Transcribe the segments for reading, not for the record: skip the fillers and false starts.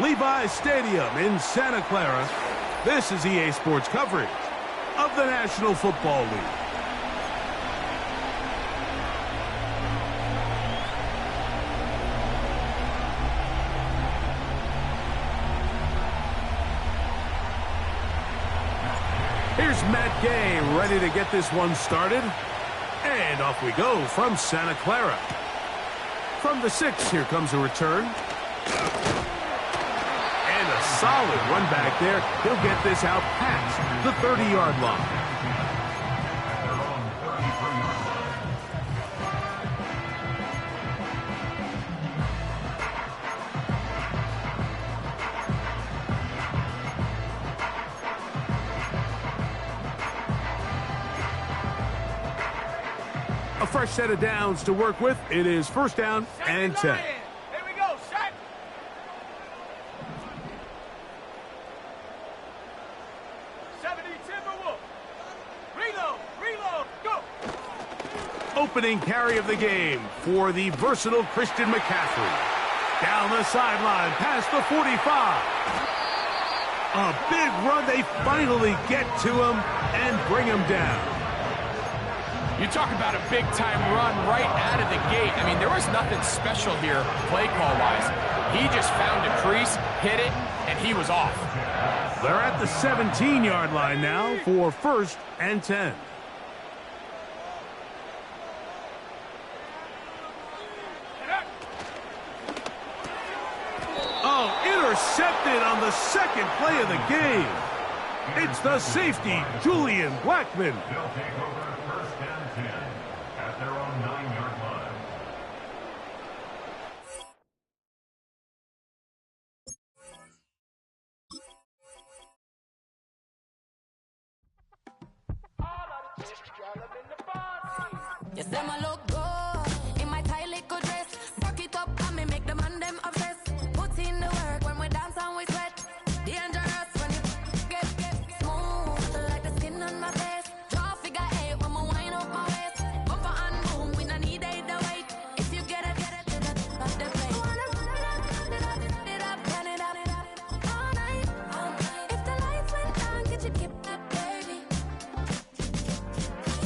Levi's Stadium in Santa Clara, this is EA Sports coverage of the National Football League. Here's Matt Gay ready to get this one started. And off we go from Santa Clara. From the 6, here comes a return. And a solid run back there. He'll get this out past the 30-yard line. A fresh set of downs to work with. It is first down and 10. Here we go, shot. 70 Timberwolves. Reload, go. Opening carry of the game for the versatile Christian McCaffrey. Down the sideline, past the 45. A big run. They finally get to him and bring him down. You talk about a big-time run right out of the gate. I mean, there was nothing special here play call-wise. He just found a crease, hit it, and he was off. They're at the 17-yard line now for first and 10. Oh, intercepted on the second play of the game. It's the safety, Julian Blackmon. They'll take over first and 10 at their own 9-yard line. You say my look good in my tight little dress. Rock it up and me make the man them obsessed. Put in the work when we dance and we sweat. Dangerous when you get smooth like the skin on my face. Draw figure 8 when we wind up my waist. Bumper and boom, we no need either wait. If you get it to the top of the plate. Wanna run it up, turn it up all night. If the lights went down, could you keep it, baby?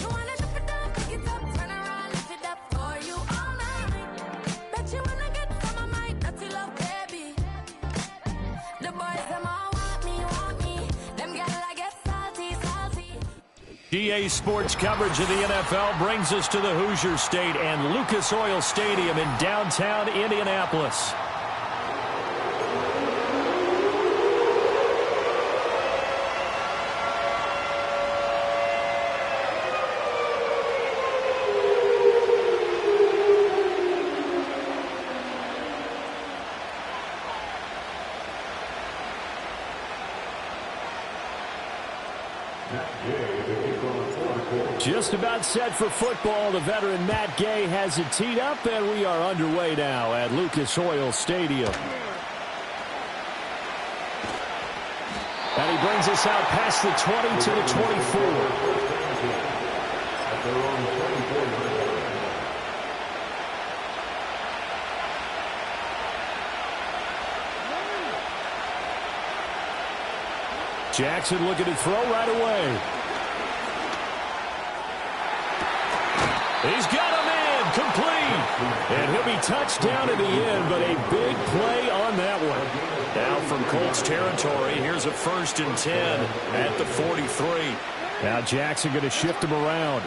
You wanna drop it down, pick it up, turn around, lift it up for you all night. Bet you wanna get from my mind, dirty love, baby. The boys them all want me. Them girls I get salty. EA Sports coverage of the NFL brings us to the Hoosier State and Lucas Oil Stadium in downtown Indianapolis. Just about set for football. The veteran Matt Gay has it teed up, and we are underway now at Lucas Oil Stadium. And he brings us out past the 20 to the 24. Jackson looking to throw right away. He's got a man complete. And he'll be touched down at the end, but a big play on that one. Now from Colts territory, here's a first and 10 at the 43. Now Jackson going to shift him around.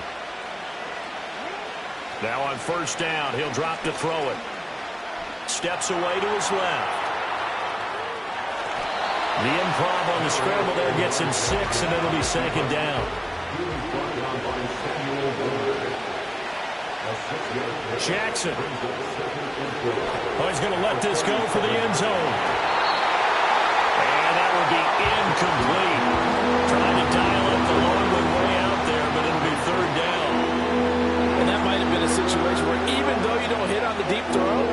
Now on first down, he'll drop to throw it. Steps away to his left. The improv on the scramble there gets him 6, and it'll be second down. Jackson. Oh, he's going to let this go for the end zone. And that will be incomplete. Trying to dial up the long way out there, but it'll be third down. And that might have been a situation where even though you don't hit on the deep throw,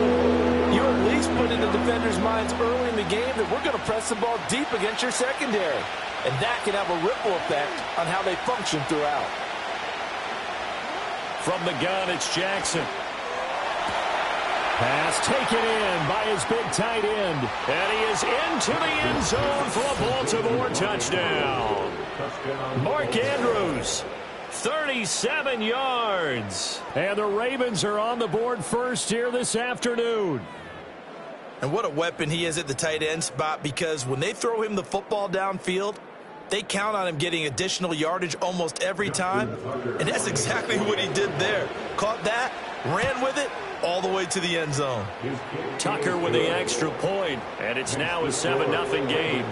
you at least put in the defenders' minds early in the game that we're going to press the ball deep against your secondary. And that can have a ripple effect on how they function throughout. From the gun, it's Jackson. Pass taken in by his big tight end. And he is into the end zone for a Baltimore touchdown. Mark Andrews, 37 yards. And the Ravens are on the board first here this afternoon. And what a weapon he is at the tight end spot, because when they throw him the football downfield, they count on him getting additional yardage almost every time. And that's exactly what he did there. Caught that, ran with it, all the way to the end zone. Tucker with the extra point, and it's now a 7-0 game.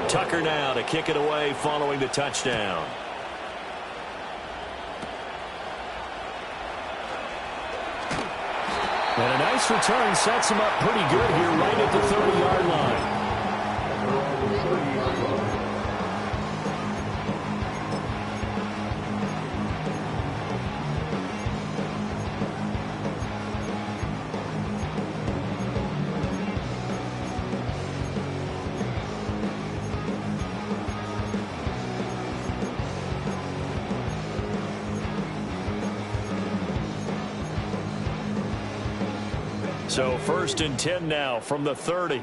Tucker now to kick it away following the touchdown. And a nice return sets him up pretty good here right at the 30-yard line. So 1st and 10 now from the 30.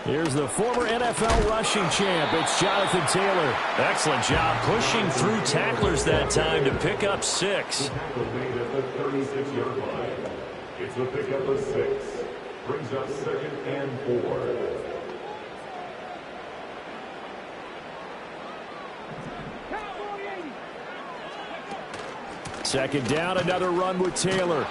Here's the former NFL rushing champ. It's Jonathan Taylor. Excellent job pushing through tacklers that time to pick up 6. It's a pickup of 6. Brings up 2nd and 4. Second down, another run with Taylor.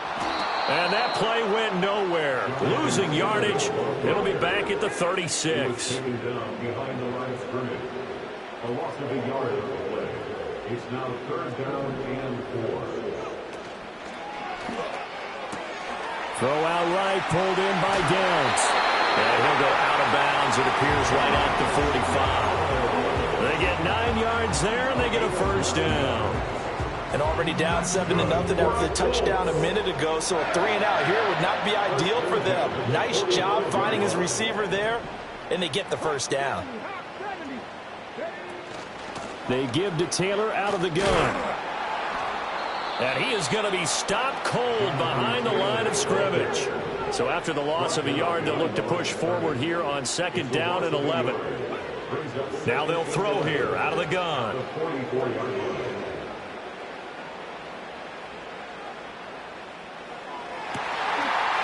And that play went nowhere. Losing yardage. It'll be back at the 36. Down behind the line of scrimmage. A loss of a yard of the play. It's now 3rd down and 4. Throw out right, pulled in by Downs. And he'll go out of bounds, it appears, right at the 45. They get 9 yards there, and they get a 1st down. And already down 7-0 after the touchdown a minute ago, so a 3-and-out here would not be ideal for them. Nice job finding his receiver there, and they get the 1st down. They give to Taylor out of the gun. And he is going to be stopped cold behind the line of scrimmage. So after the loss of a yard, they'll look to push forward here on 2nd down and 11. Now they'll throw here out of the gun.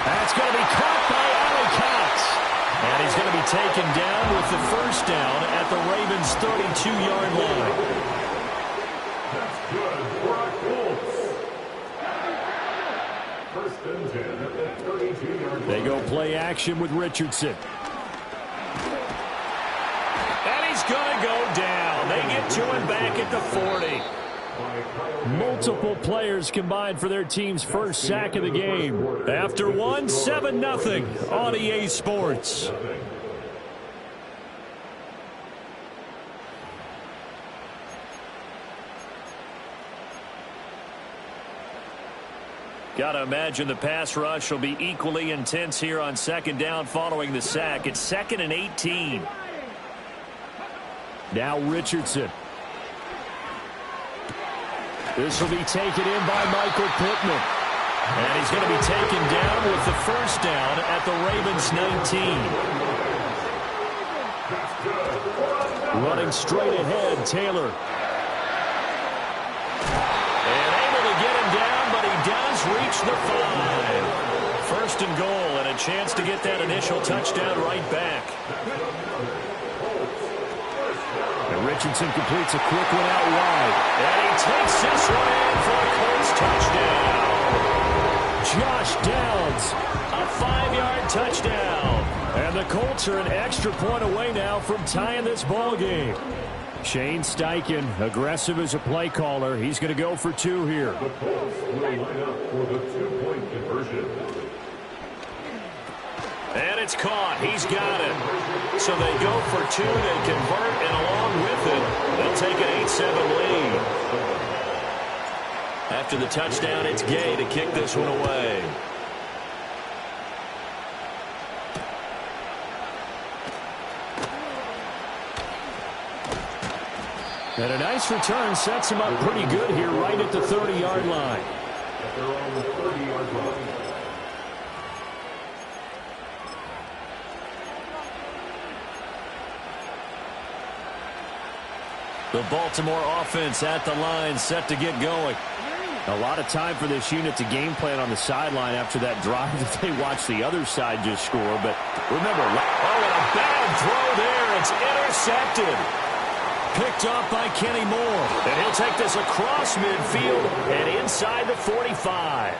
That's going to be caught by Ali Cox. And he's going to be taken down with the 1st down at the Ravens' 32-yard line. That's good for our Colts. 1st and 10 at the 32-yard line. They go play action with Richardson. And he's going to go down. They get to him back at the 40. Multiple players combined for their team's 1st sack of the game. After one, 7-0 on EA Sports. Got to imagine the pass rush will be equally intense here on 2nd down following the sack. It's 2nd and 18. Now Richardson. This will be taken in by Michael Pittman. And he's going to be taken down with the 1st down at the Ravens' 19. Running straight ahead, Taylor. And able to get him down, but he does reach the 5. 1st and goal, and a chance to get that initial touchdown right back. And Richardson completes a quick one out wide. And he takes this one in for a Colts touchdown. Josh Downs, a 5-yard touchdown. And the Colts are an extra point away now from tying this ball game. Shane Steichen, aggressive as a play caller. He's going to go for 2 here. The Colts will line up for the 2-point conversion. And it's caught. He's got it. So they go for 2. They convert, and along with it, they'll take an 8-7 lead. After the touchdown, it's Gay to kick this one away. And a nice return sets him up pretty good here right at the 30-yard line. At their own 30-yard line. The Baltimore offense at the line, set to get going. A lot of time for this unit to game plan on the sideline after that drive that they watched the other side just score. But remember, oh, and a bad throw there. It's intercepted. Picked off by Kenny Moore. And he'll take this across midfield and inside the 45.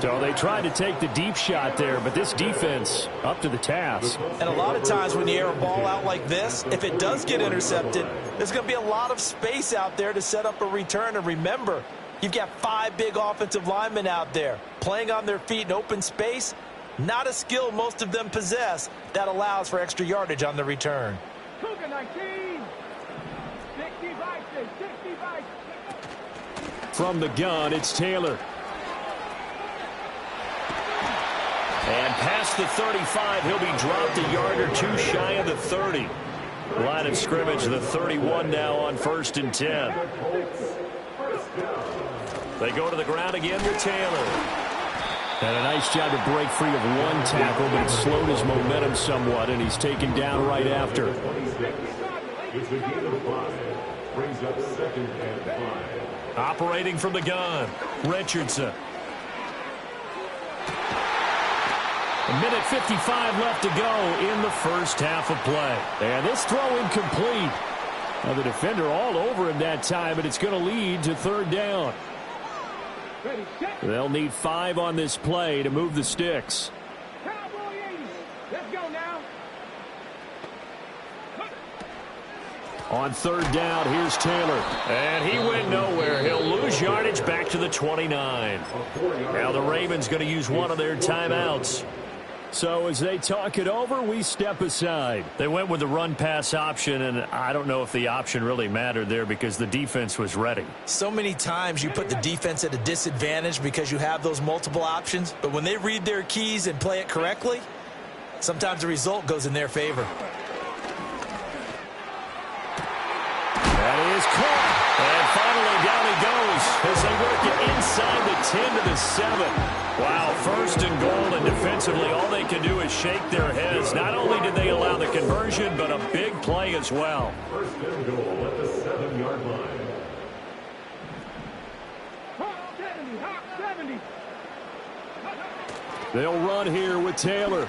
So they tried to take the deep shot there, but this defense up to the task. And a lot of times when you air a ball out like this, if it does get intercepted, there's going to be a lot of space out there to set up a return. And remember, you've got 5 big offensive linemen out there playing on their feet in open space. Not a skill most of them possess that allows for extra yardage on the return. Cougar 19. 65. From the gun, it's Taylor. And past the 35, he'll be dropped a yard or two shy of the 30. Line of scrimmage, the 31 now on 1st and 10. They go to the ground again with Taylor. And a nice job to break free of one tackle, but it slowed his momentum somewhat, and he's taken down right after. It's a gain of 5. Brings up 2nd and 5. Operating from the gun, Richardson. A minute 55 left to go in the first half of play. And this throw incomplete. Now the defender all over him that time, but it's going to lead to 3rd down. They'll need 5 on this play to move the sticks. Cowboy 80. Let's go now. On 3rd down, here's Taylor. And he went nowhere. He'll lose yardage back to the 29. Now the Ravens going to use one of their timeouts. So as they talk it over, we step aside. They went with the run-pass option, and I don't know if the option really mattered there because the defense was ready. So many times you put the defense at a disadvantage because you have those multiple options, but when they read their keys and play it correctly, sometimes the result goes in their favor. That is caught. And finally down he goes as they work it inside the 10 to the 7. Wow, 1st and goal, and defensively all they can do is shake their heads. Not only did they allow the conversion, but a big play as well. 1st and goal at the 7-yard line. 70. They'll run here with Taylor.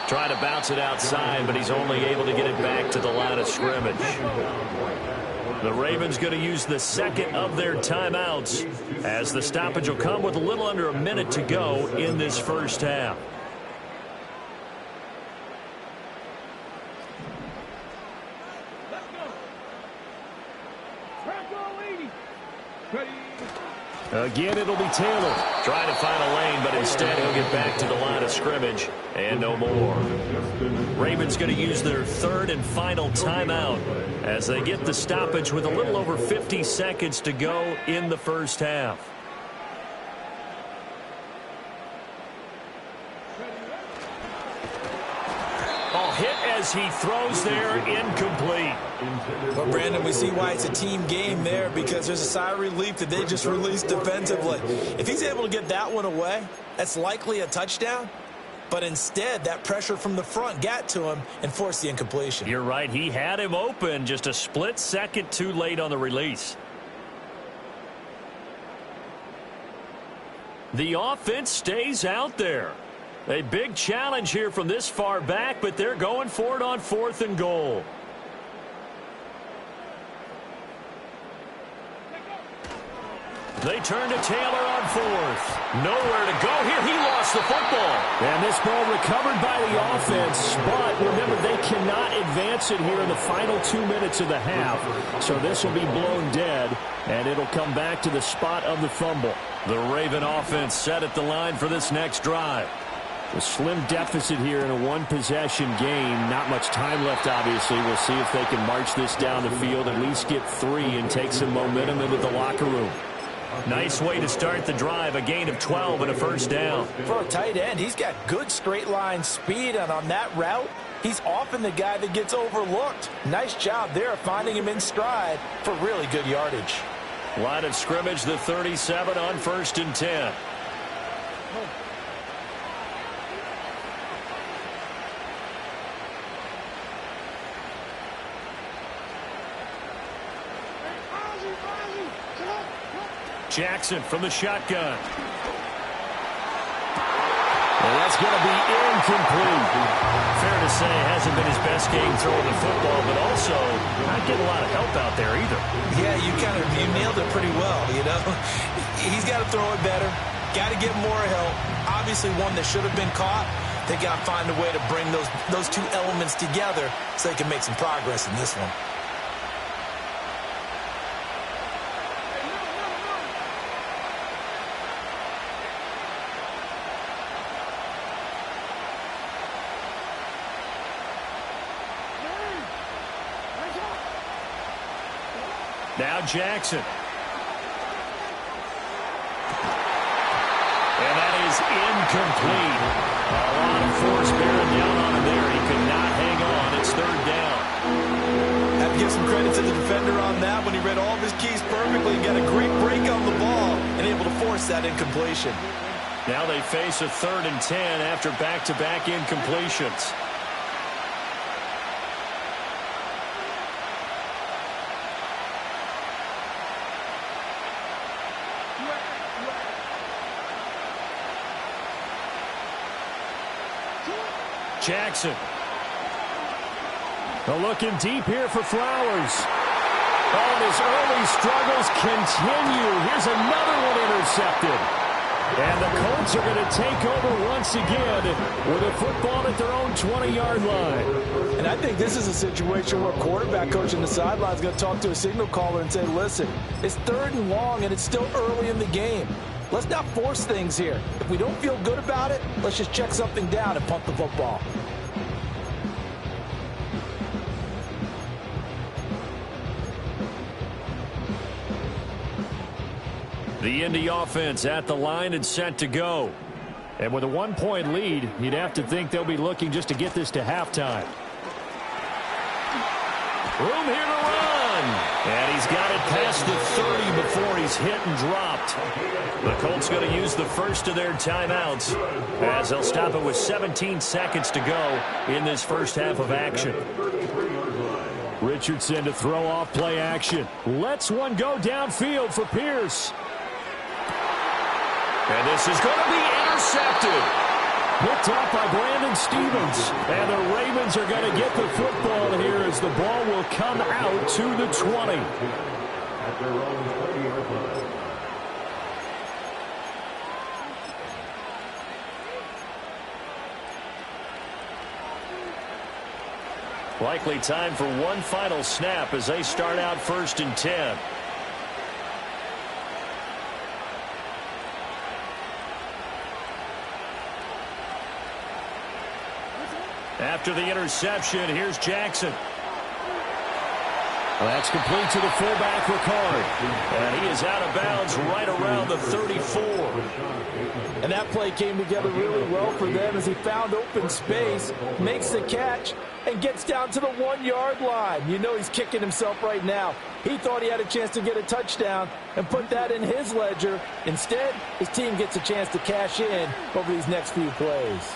Trying to bounce it outside, but he's only able to get it back to the line of scrimmage. The Ravens going to use the 2nd of their timeouts as the stoppage will come with a little under a minute to go in this first half. Let's go. Ready. Again, it'll be Taylor. Trying to find a lane, but instead he'll get back to the line of scrimmage and no more. Ravens going to use their 3rd and final timeout as they get the stoppage with a little over 50 seconds to go in the first half. Oh, hit as he throws there, incomplete. Well, Brandon, we see why it's a team game there because there's a sigh of relief that they just released defensively. If he's able to get that one away, that's likely a touchdown. But instead, that pressure from the front got to him and forced the incompletion. You're right. He had him open, just a split second too late on the release. The offense stays out there. A big challenge here from this far back, but they're going for it on 4th and goal. They turn to Taylor on 4th. Nowhere to go here. He lost the football. And this ball recovered by the offense. But remember, they cannot advance it here in the final 2 minutes of the half. So this will be blown dead, and it'll come back to the spot of the fumble. The Raven offense set at the line for this next drive. A slim deficit here in a one-possession game. Not much time left, obviously. We'll see if they can march this down the field, at least get 3 and take some momentum into the locker room. Nice way to start the drive, a gain of 12 and a first down. For a tight end, he's got good straight line speed, and on that route, He's often the guy that gets overlooked. Nice job there finding him in stride for really good yardage. Line of scrimmage, the 37 on 1st and 10. Jackson from the shotgun. And that's going to be incomplete. Fair to say, hasn't been his best game throwing the football, but also not getting a lot of help out there either. Yeah, you nailed it pretty well, you know. He's got to throw it better. Got to get more help. Obviously one that should have been caught. They got to find a way to bring those two elements together so they can make some progress in this one. Now Jackson. And that is incomplete. A lot of force bearing down on him there. He could not hang on. It's 3rd down. Have to give some credit to the defender on that when he read all of his keys perfectly and got a great break on the ball and able to force that incompletion. Now they face a 3rd and 10 after back-to-back incompletions. Jackson. Looking deep here for Flowers. Oh, and his early struggles continue. Here's another one intercepted. And the Colts are going to take over once again with a football at their own 20-yard line. And I think this is a situation where a quarterback coach on the sideline is going to talk to a signal caller and say, listen, it's 3rd and long and it's still early in the game. Let's not force things here. If we don't feel good about it, let's just check something down and punt the football. The Indy offense at the line and set to go. And with a 1-point lead, you'd have to think they'll be looking just to get this to halftime. Room here to run. And he's got it past the 30 before he's hit and dropped. The Colts going to use the first of their timeouts as they'll stop it with 17 seconds to go in this first half of action. Richardson to throw off play action. Lets one go downfield for Pierce. And this is going to be intercepted. Picked off by Brandon Stevens. And the Ravens are going to get the football here as the ball will come out to the 20. At their own 20-yard line. Likely time for one final snap as they start out 1st and 10. After the interception, here's Jackson. That's complete to the fullback, Ricard. And he is out of bounds right around the 34. And that play came together really well for them as he found open space, makes the catch, and gets down to the 1-yard line. You know he's kicking himself right now. He thought he had a chance to get a touchdown and put that in his ledger. Instead, his team gets a chance to cash in over these next few plays.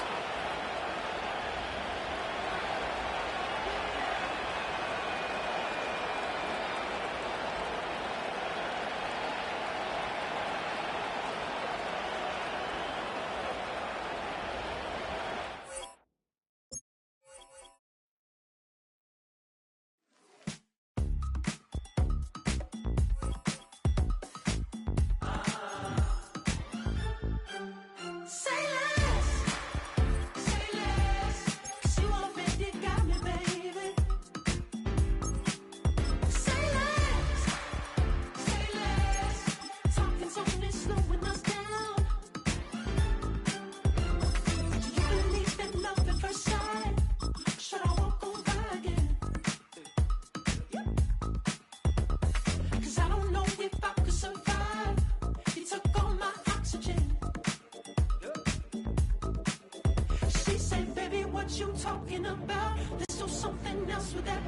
what you talking about. Let's do something else with that.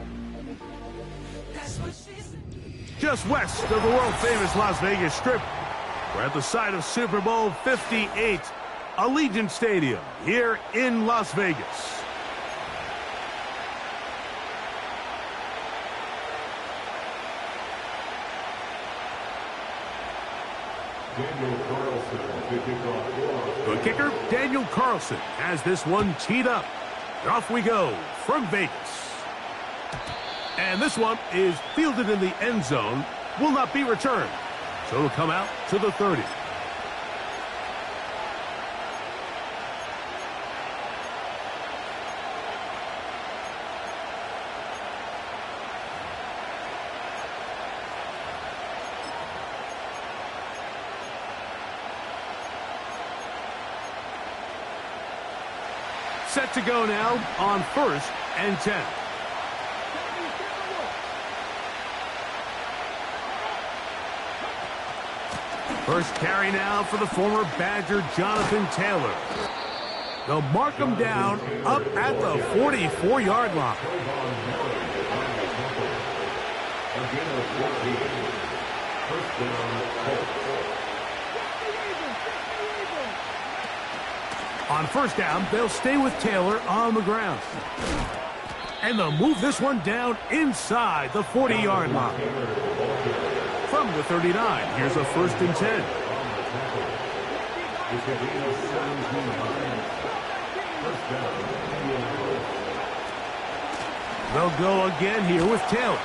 That's what she said. Just west of the world-famous Las Vegas Strip, we're at the site of Super Bowl 58, Allegiant Stadium, here in Las Vegas. Daniel Carlson to kick off. The kicker, Daniel Carlson, has this one teed up. And off we go from Vegas. And this one is fielded in the end zone, will not be returned. So it'll come out to the 30. Set to go now on 1st and 10. First carry now for the former Badger Jonathan Taylor. They'll mark him down up at the 44-yard line. On first down, they'll stay with Taylor on the ground. And they'll move this one down inside the 40-yard line. From the 39, here's a 1st and 10. They'll go again here with Taylor.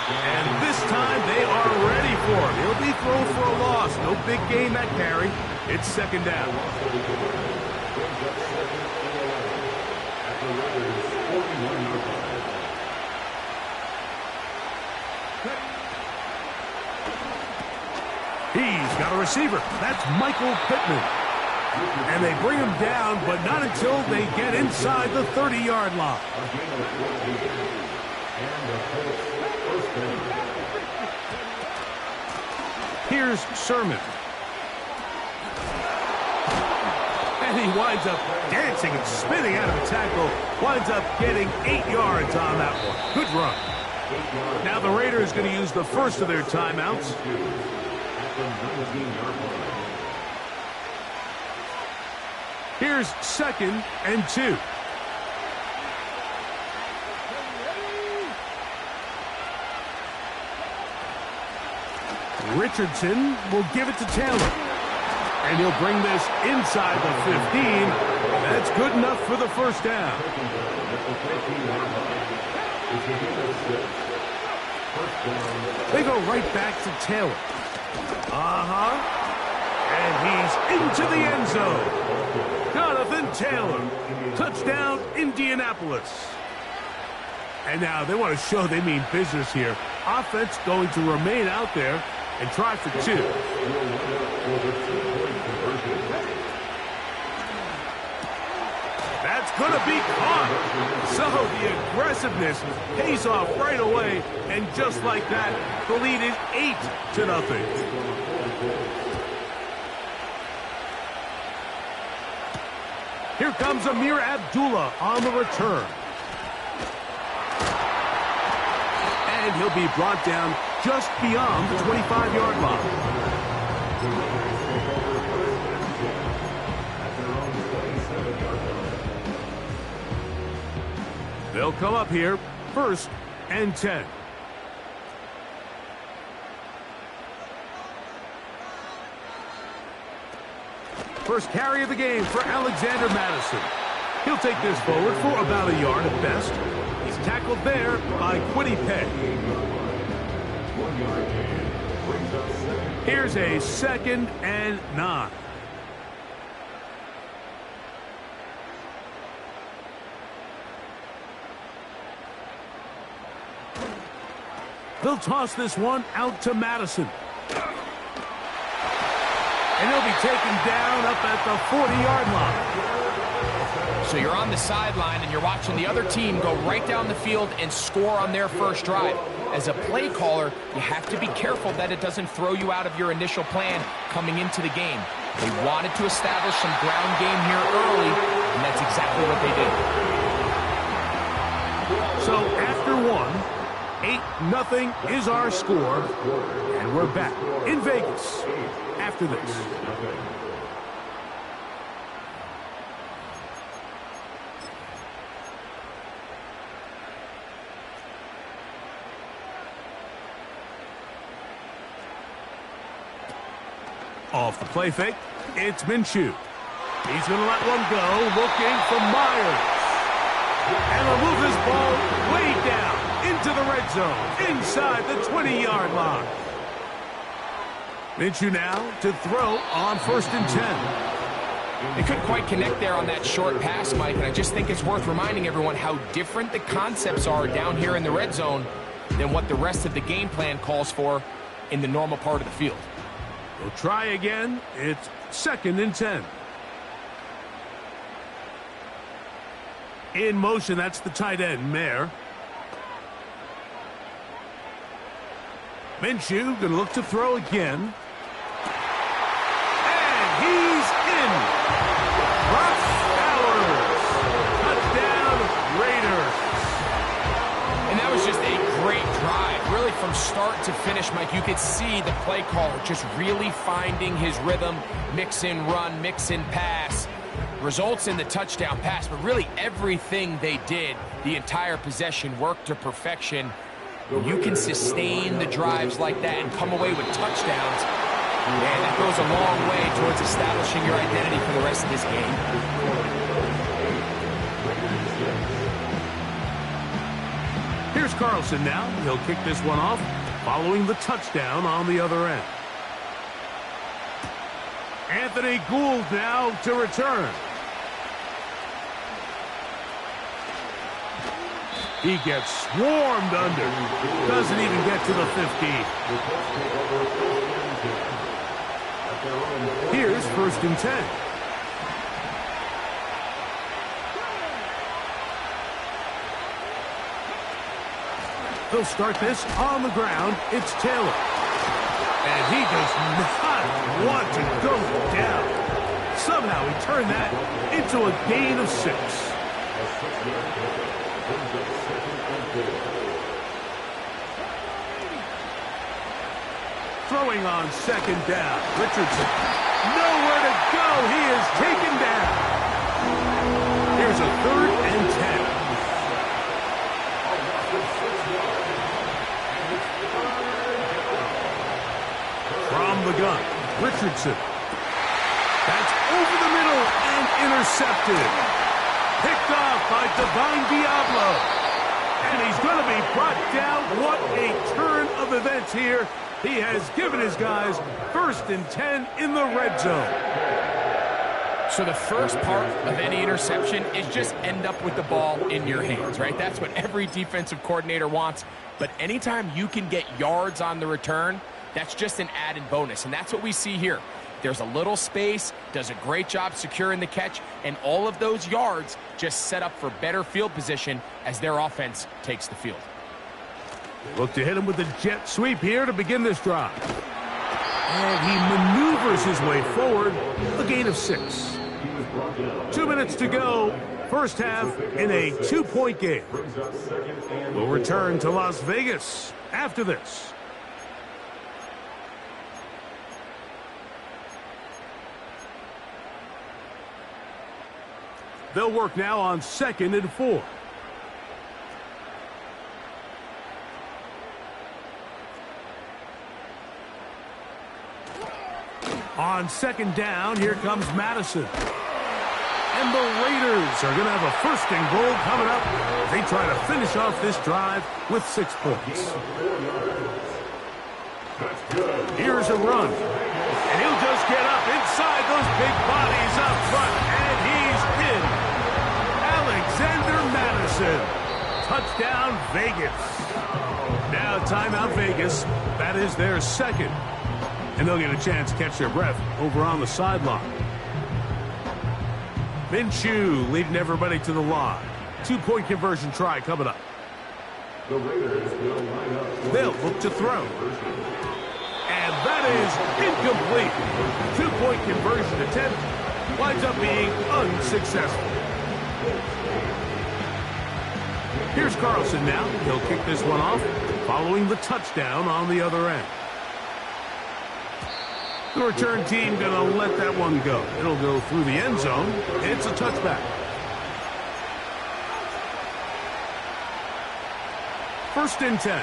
And this time they are ready for him. He'll be thrown for a loss. No big gain that carry. It's 2nd down. He's got a receiver. That's Michael Pittman. And they bring him down, but not until they get inside the 30-yard line. Here's Sermon. And he winds up dancing and spinning out of a tackle. Winds up getting 8 yards on that one. Good run. Now the Raiders going to use the first of their timeouts. Here's 2nd and 2. Richardson will give it to Taylor. And he'll bring this inside the 15. That's good enough for the 1st down. They go right back to Taylor. And he's into the end zone. Jonathan Taylor. Touchdown, Indianapolis. And now they want to show they mean business here. Offense going to remain out there and try for 2. That's going to be caught. So the aggressiveness pays off right away. And just like that, the lead is 8-0. Here comes Amir Abdullah on the return. And he'll be brought down just beyond the 25-yard line. They'll come up here, 1st and 10. First carry of the game for Alexander Madison. He'll take this forward for about a yard at best. He's tackled there by Kwity Paye. Here's a 2nd and 9. They'll toss this one out to Madison. And he'll be taken down up at the 40-yard line. So you're on the sideline and you're watching the other team go right down the field and score on their first drive. As a play caller, you have to be careful that it doesn't throw you out of your initial plan coming into the game. They wanted to establish some ground game here early, and that's exactly what they did. So after one, 8-0 is our score. And we're back in Vegas after this. Off the play fake, it's Minshew. He's going to let one go, looking for Myers. And will move this ball way down into the red zone, inside the 20-yard line. Minshew now to throw on 1st and 10. They couldn't quite connect there on that short pass, Mike, and I just think it's worth reminding everyone how different the concepts are down here in the red zone than what the rest of the game plan calls for in the normal part of the field. We'll try again. It's 2nd and 10. In motion, that's the tight end, Mayer. Minshew going to look to throw again. And he's in. Brock Bowers. Touchdown, Raiders. And that was just a great drive. Really from start to finish, Mike, you could see the play caller just really finding his rhythm. Mix in run, mix in pass. Results in the touchdown pass, but really everything they did, the entire possession, worked to perfection. You can sustain the drives like that and come away with touchdowns, and that goes a long way towards establishing your identity for the rest of this game. Here's Carlson now. He'll kick this one off, following the touchdown on the other end. Anthony Gould now to return. He gets swarmed under. Doesn't even get to the 15. Here's 1st and 10. They'll start this on the ground. It's Taylor. And he does not want to go down. Somehow he turned that into a gain of 6. Throwing on 2nd down. Richardson. Nowhere to go. He is taken down. Here's a 3rd and 10. From the gun, Richardson. That's over the middle and intercepted. Picked off by Divine Diablo. And he's going to be brought down. What a turn of events here. He has given his guys 1st and 10 in the red zone. So the first part of any interception is just end up with the ball in your hands, right? That's what every defensive coordinator wants. But anytime you can get yards on the return, that's just an added bonus, and that's what we see here. There's a little space, does a great job securing the catch, and all of those yards just set up for better field position as their offense takes the field. They look to hit him with the jet sweep here to begin this drive. And he maneuvers his way forward, a gain of 6. 2 minutes to go, first half in a 2-point game. We'll return to Las Vegas after this. They'll work now on 2nd and 4. On 2nd down, here comes Madison. And the Raiders are going to have a 1st and goal coming up. They try to finish off this drive with 6 points. Here's a run. And he'll just get up inside those big bodies up front. And he's in. Alexander Madison. Touchdown, Vegas. Now timeout, Vegas. That is their 2nd. And they'll get a chance to catch their breath over on the sideline. Minshew leading everybody to the line. 2-point conversion try coming up. The Raiders will line up. They'll look to throw. And that is incomplete. 2-point conversion attempt winds up being unsuccessful. Here's Carlson now. He'll kick this one off, following the touchdown on the other end. The return team going to let that one go. It'll go through the end zone. It's a touchback. First and 10.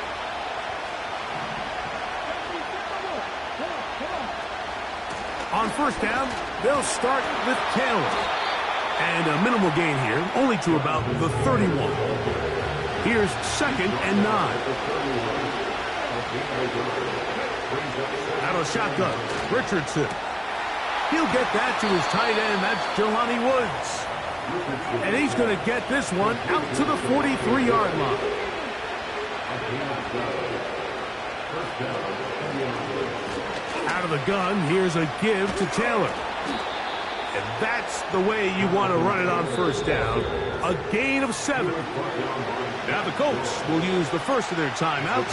On first down, they'll start with Taylor. And a minimal gain here, only to about the 31. Here's second and 9. Out of shotgun, Richardson. He'll get that to his tight end. That's Jelani Woods. And he's going to get this one out to the 43-yard line. Out of the gun, here's a give to Taylor. And that's the way you want to run it on first down. A gain of 7. Now the Colts will use the first of their timeouts.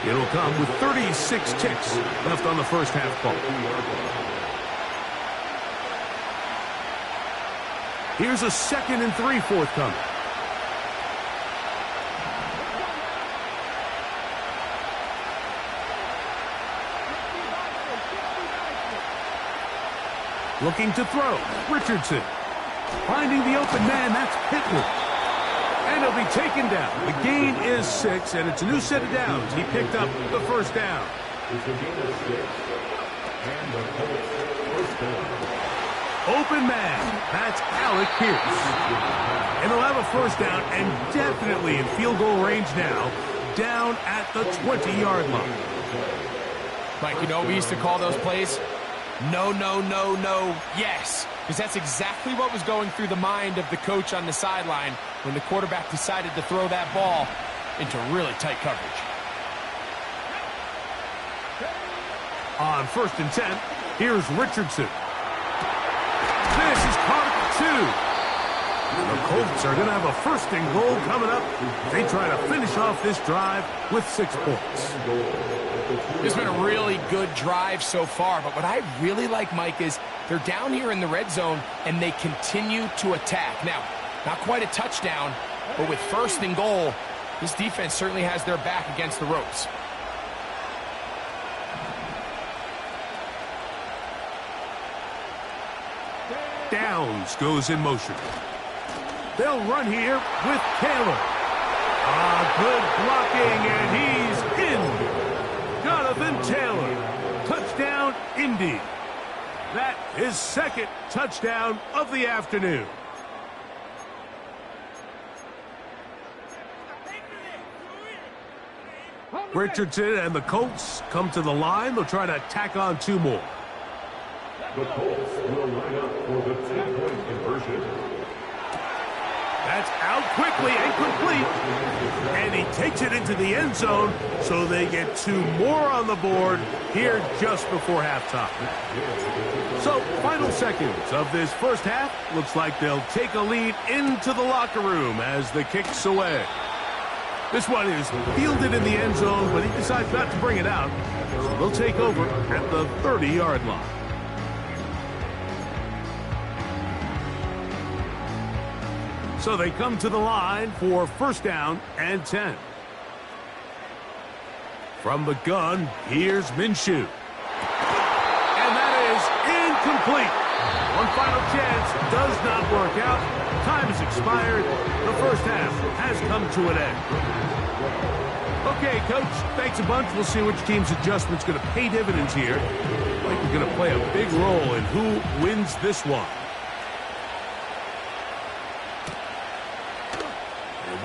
It'll come with 36 ticks left on the first half clock. Here's a 2nd and 3 forthcoming. Looking to throw. Richardson. Finding the open man. That's Pittman. And he'll be taken down. The gain is 6, and it's a new set of downs. He picked up the first down. Open man. That's Alec Pierce. And they'll have a first down and definitely in field goal range now, down at the 20-yard line. Mike, you know we used to call those plays? No, no, no, no, yes. Because that's exactly what was going through the mind of the coach on the sideline when the quarterback decided to throw that ball into really tight coverage. On first and 10, here's Richardson. This is caught at the 2. The Colts are going to have a first and goal coming up. They try to finish off this drive with 6 points. It's been a really good drive so far, but what I really like, Mike, is they're down here in the red zone, and they continue to attack. Now, not quite a touchdown, but with first and goal, this defense certainly has their back against the ropes. Downs goes in motion. They'll run here with Taylor. Good blocking, and he's in. Jonathan Taylor. Touchdown, Indy. That is second touchdown of the afternoon. Richardson and the Colts come to the line. They'll try to tack on 2 more. The Colts will line up for the 2-point conversion. That's out quickly and complete. And he takes it into the end zone, so they get 2 more on the board here just before halftime. So, final seconds of this first half. Looks like they'll take a lead into the locker room as the kick's away. This one is fielded in the end zone, but he decides not to bring it out. So they'll take over at the 30-yard line. So they come to the line for first down and 10. From the gun, here's Minshew. And that is incomplete. One final chance does not work out. Time has expired. The first half has come to an end. Okay, Coach, thanks a bunch. We'll see which team's adjustment's going to pay dividends here. I think we're going to play a big role in who wins this one.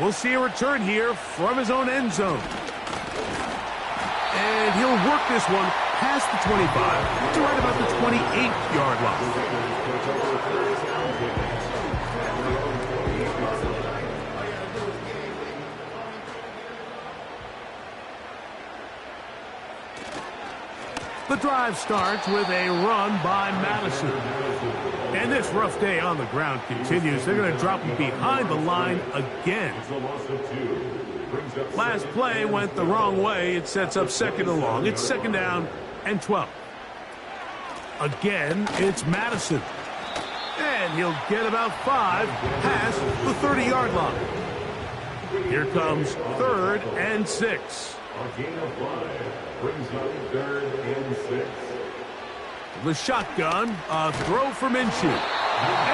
We'll see a return here from his own end zone. And he'll work this one past the 25 to right about the 28-yard line. The drive starts with a run by Madison. And this rough day on the ground continues. They're going to drop him behind the line again. Last play went the wrong way. It sets up second and long. It's second down and 12. Again, it's Madison. And he'll get about 5 past the 30-yard line. Here comes 3rd and 6. A gain of 5 brings up 3rd and 6. The shotgun, a throw for Minshew.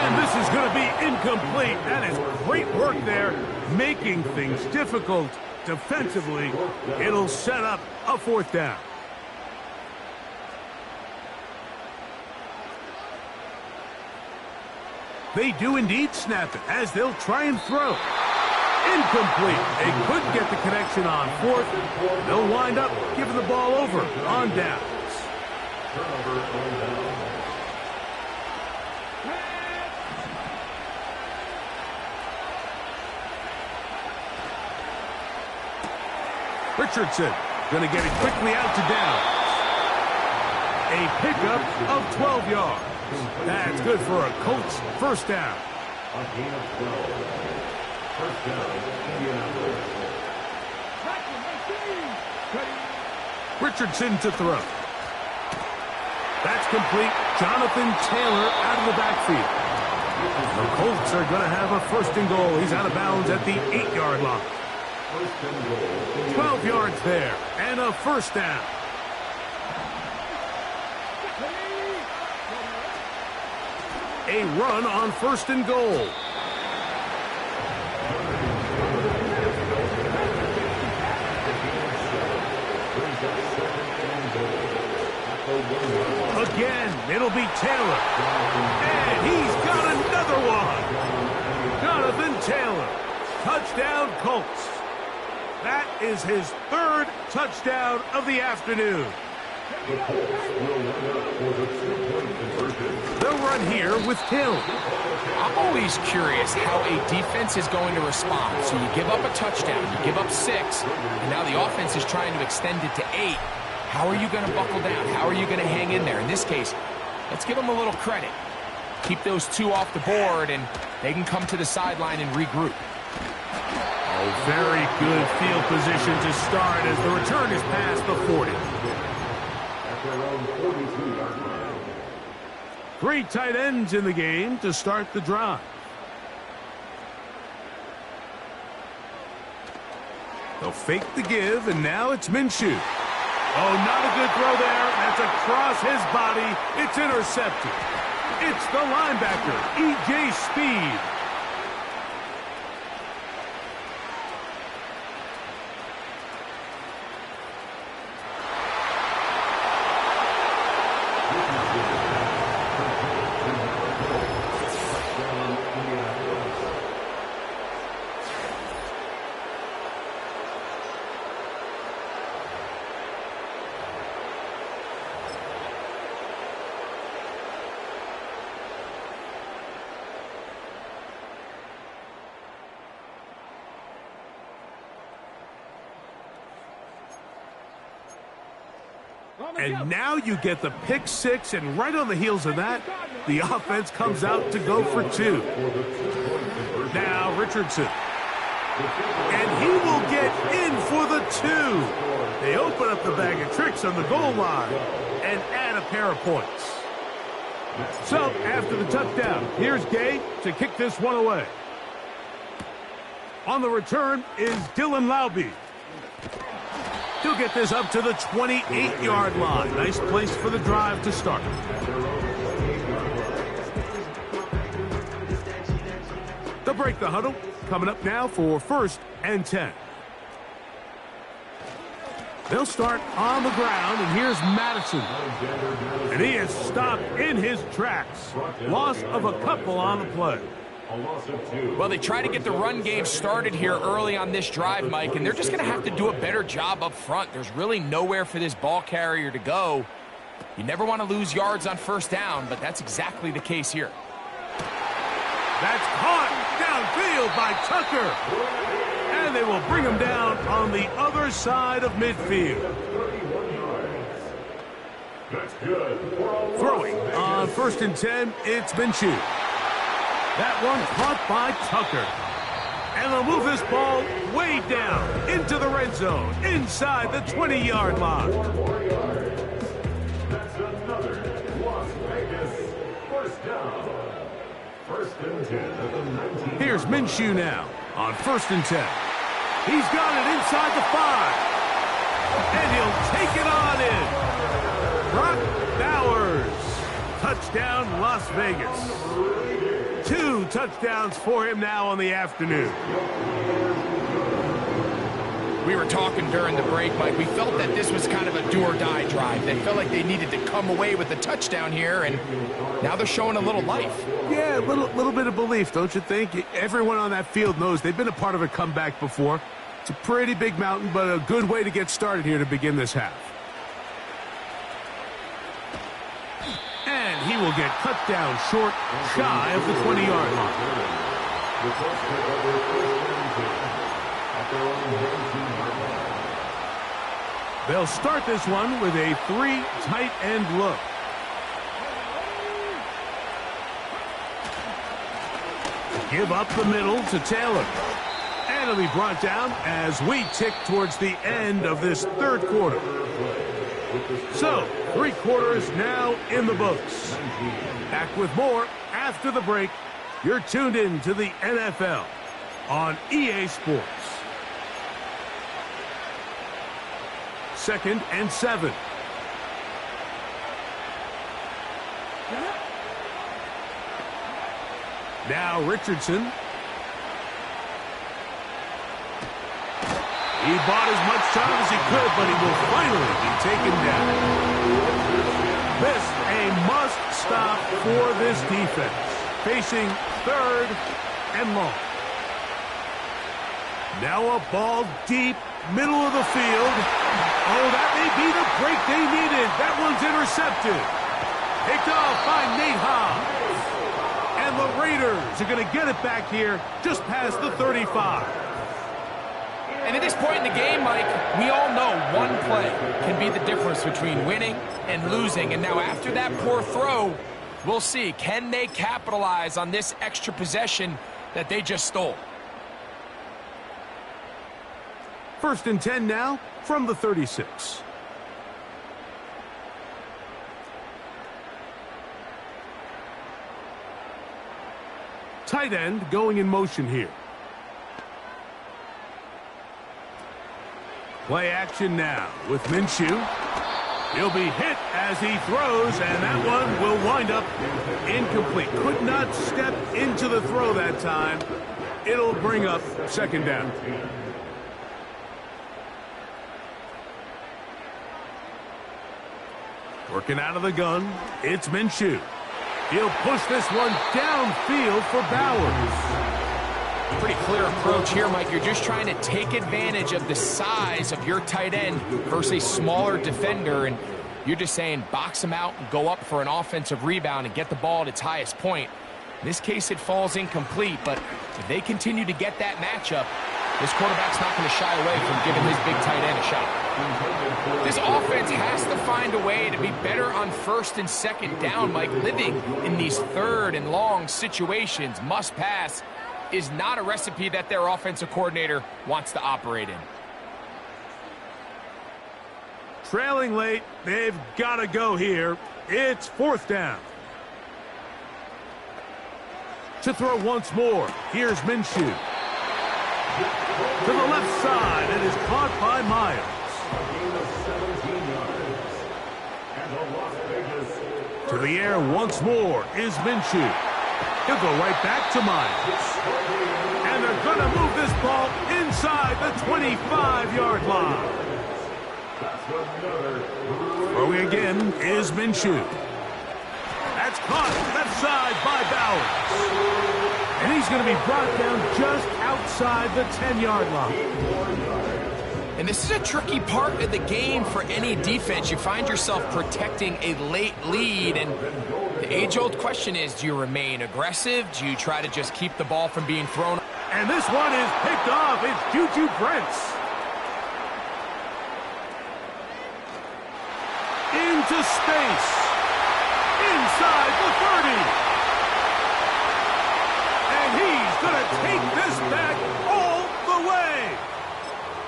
And this is going to be incomplete. That is great work there, making things difficult defensively. It'll set up a 4th down. They do indeed snap it as they'll try and throw. Incomplete. They couldn't get the connection on 4th. They'll wind up giving the ball over on downs. Turnover on down. Richardson going to get it quickly out to downs. A pickup of 12 yards. That's good for a Colts 1st down. A gain of 12. 1st down, Indianapolis. Richardson to throw. That's complete. Jonathan Taylor out of the backfield. The Colts are going to have a 1st and goal. He's out of bounds at the 8-yard line. 1st and goal. 12 yards there and a 1st down. A run on 1st and goal. Again, it'll be Taylor. And he's got another one. Jonathan Taylor. Touchdown, Colts. That is his 3rd touchdown of the afternoon. The Colts will line up for the 2-point conversion. They'll run here with Hill. I'm always curious how a defense is going to respond. So you give up a touchdown, you give up 6, and now the offense is trying to extend it to 8. How are you going to buckle down? How are you going to hang in there? In this case, let's give them a little credit. Keep those 2 off the board, and they can come to the sideline and regroup. Oh, very good field position to start as the return is past the 40. At their own 42-yard line. 3 tight ends in the game to start the drive. They'll fake the give, and now it's Minshew. Oh, not a good throw there. That's across his body. It's intercepted. It's the linebacker, E.J. Speed. And now you get the pick 6, and right on the heels of that, the offense comes out to go for 2. Now Richardson. And he will get in for the 2. They open up the bag of tricks on the goal line and add a pair of points. So after the touchdown, here's Gay to kick this one away. On the return is Dylan Laube. He'll get this up to the 28-yard line. Nice place for the drive to start. They'll break the huddle. Coming up now for 1st and 10. They'll start on the ground, and here's Madison. And he is stopped in his tracks. Loss of a couple on the play. Well, they try to get the run game started here early on this drive, Mike, and they're just going to have to do a better job up front. There's really nowhere for this ball carrier to go. You never want to lose yards on 1st down, but that's exactly the case here. That's caught downfield by Tucker. And they will bring him down on the other side of midfield. That's good. Throwing on 1st and 10, it's Minshew. That one caught by Tucker. And they'll move this ball way down into the red zone, inside the 20-yard line. That's another Las Vegas 1st down. 1st and 10 at the 19. Here's Minshew now on 1st and 10. He's got it inside the 5. And he'll take it on in. Brock Bowers. Touchdown, Las Vegas. 2 touchdowns for him now on the afternoon. We were talking during the break, Mike. We felt that this was kind of a do-or-die drive. They felt like they needed to come away with a touchdown here, and now they're showing a little life. Yeah, a little bit of belief, don't you think? Everyone on that field knows they've been a part of a comeback before. It's a pretty big mountain, but a good way to get started here to begin this half. And he will get cut down short, shy of the 20-yard line. They'll start this one with a 3 tight end look. Give up the middle to Taylor. And it'll be brought down as we tick towards the end of this third quarter. So, 3 quarters now in the books. Back with more after the break. You're tuned in to the NFL on EA Sports. 2nd and 7. Now Richardson. He bought as much time as he could, but he will finally be taken down. This a must-stop for this defense. Facing 3rd and long. Now a ball deep, middle of the field. Oh, that may be the break they needed. That one's intercepted. Picked off by Nate Hobbs. And the Raiders are going to get it back here just past the 35. And at this point in the game, Mike, we all know one play can be the difference between winning and losing. And now after that poor throw, we'll see, can they capitalize on this extra possession that they just stole? 1st and 10 now from the 36. Tight end going in motion here. Play action now with Minshew. He'll be hit as he throws, and that one will wind up incomplete. Could not step into the throw that time. It'll bring up 2nd down. Working out of the gun, it's Minshew. He'll push this one downfield for Bowers. Pretty clear approach here, Mike. You're just trying to take advantage of the size of your tight end versus a smaller defender, and you're just saying box him out and go up for an offensive rebound and get the ball at its highest point. In this case, it falls incomplete, but if they continue to get that matchup, this quarterback's not going to shy away from giving his big tight end a shot. This offense has to find a way to be better on 1st and 2nd down, Mike. Living in these 3rd and long situations, must pass, is not a recipe that their offensive coordinator wants to operate in. Trailing late, they've got to go here. It's 4th down. To throw once more, here's Minshew. To the left side, and is caught by Miles. To the air once more is Minshew. He'll go right back to Miles. And they're going to move this ball inside the 25-yard line. Throwing again is Minshew. That's caught left side by Bowers. And he's going to be brought down just outside the 10-yard line. And this is a tricky part of the game for any defense. You find yourself protecting a late lead, and the age-old question is, do you remain aggressive? Do you try to just keep the ball from being thrown? And this one is picked off. It's Juju Brents. Into space. Inside the 30. And he's going to take this back all the way.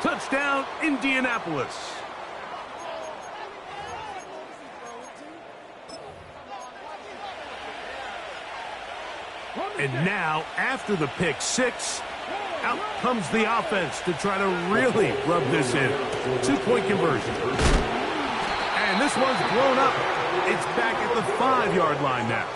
Touchdown, Indianapolis. And now, after the pick six, Out comes the offense to try to really rub this in. 2-point conversion. And this one's blown up. It's back at the 5-yard line now.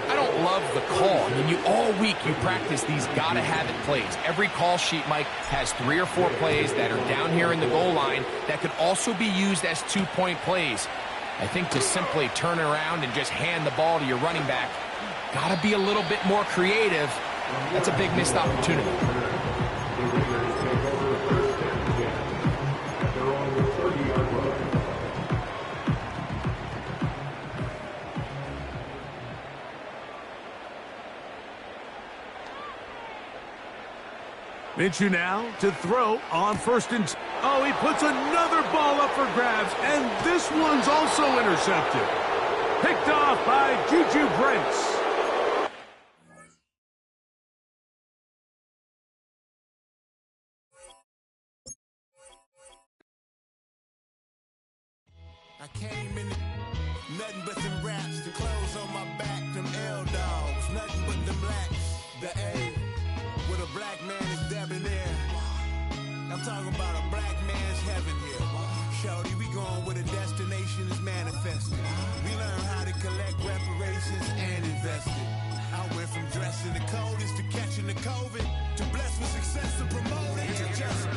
I don't love the call. I mean, all week you practice these gotta-have-it plays. Every call sheet, Mike, has 3 or 4 plays that are down here in the goal line that could also be used as 2-point plays. I think to simply turn around and just hand the ball to your running back, gotta be a little bit more creative. That's a big missed opportunity. Minshew now to throw on 1st and... Oh, he puts another ball up for grabs, and this one's also intercepted. Picked off by Juju Brents. I came in nothing but them raps, the clothes on my back, them L-dogs, nothing but them blacks, the A, with a black man is debonair. I'm talking about a black man's heaven here. Shorty, we going where the destination is manifested. We learn how to collect reparations and invest it. I went from dressing the coldest to catching the COVID, to blessed with success to promote it, to just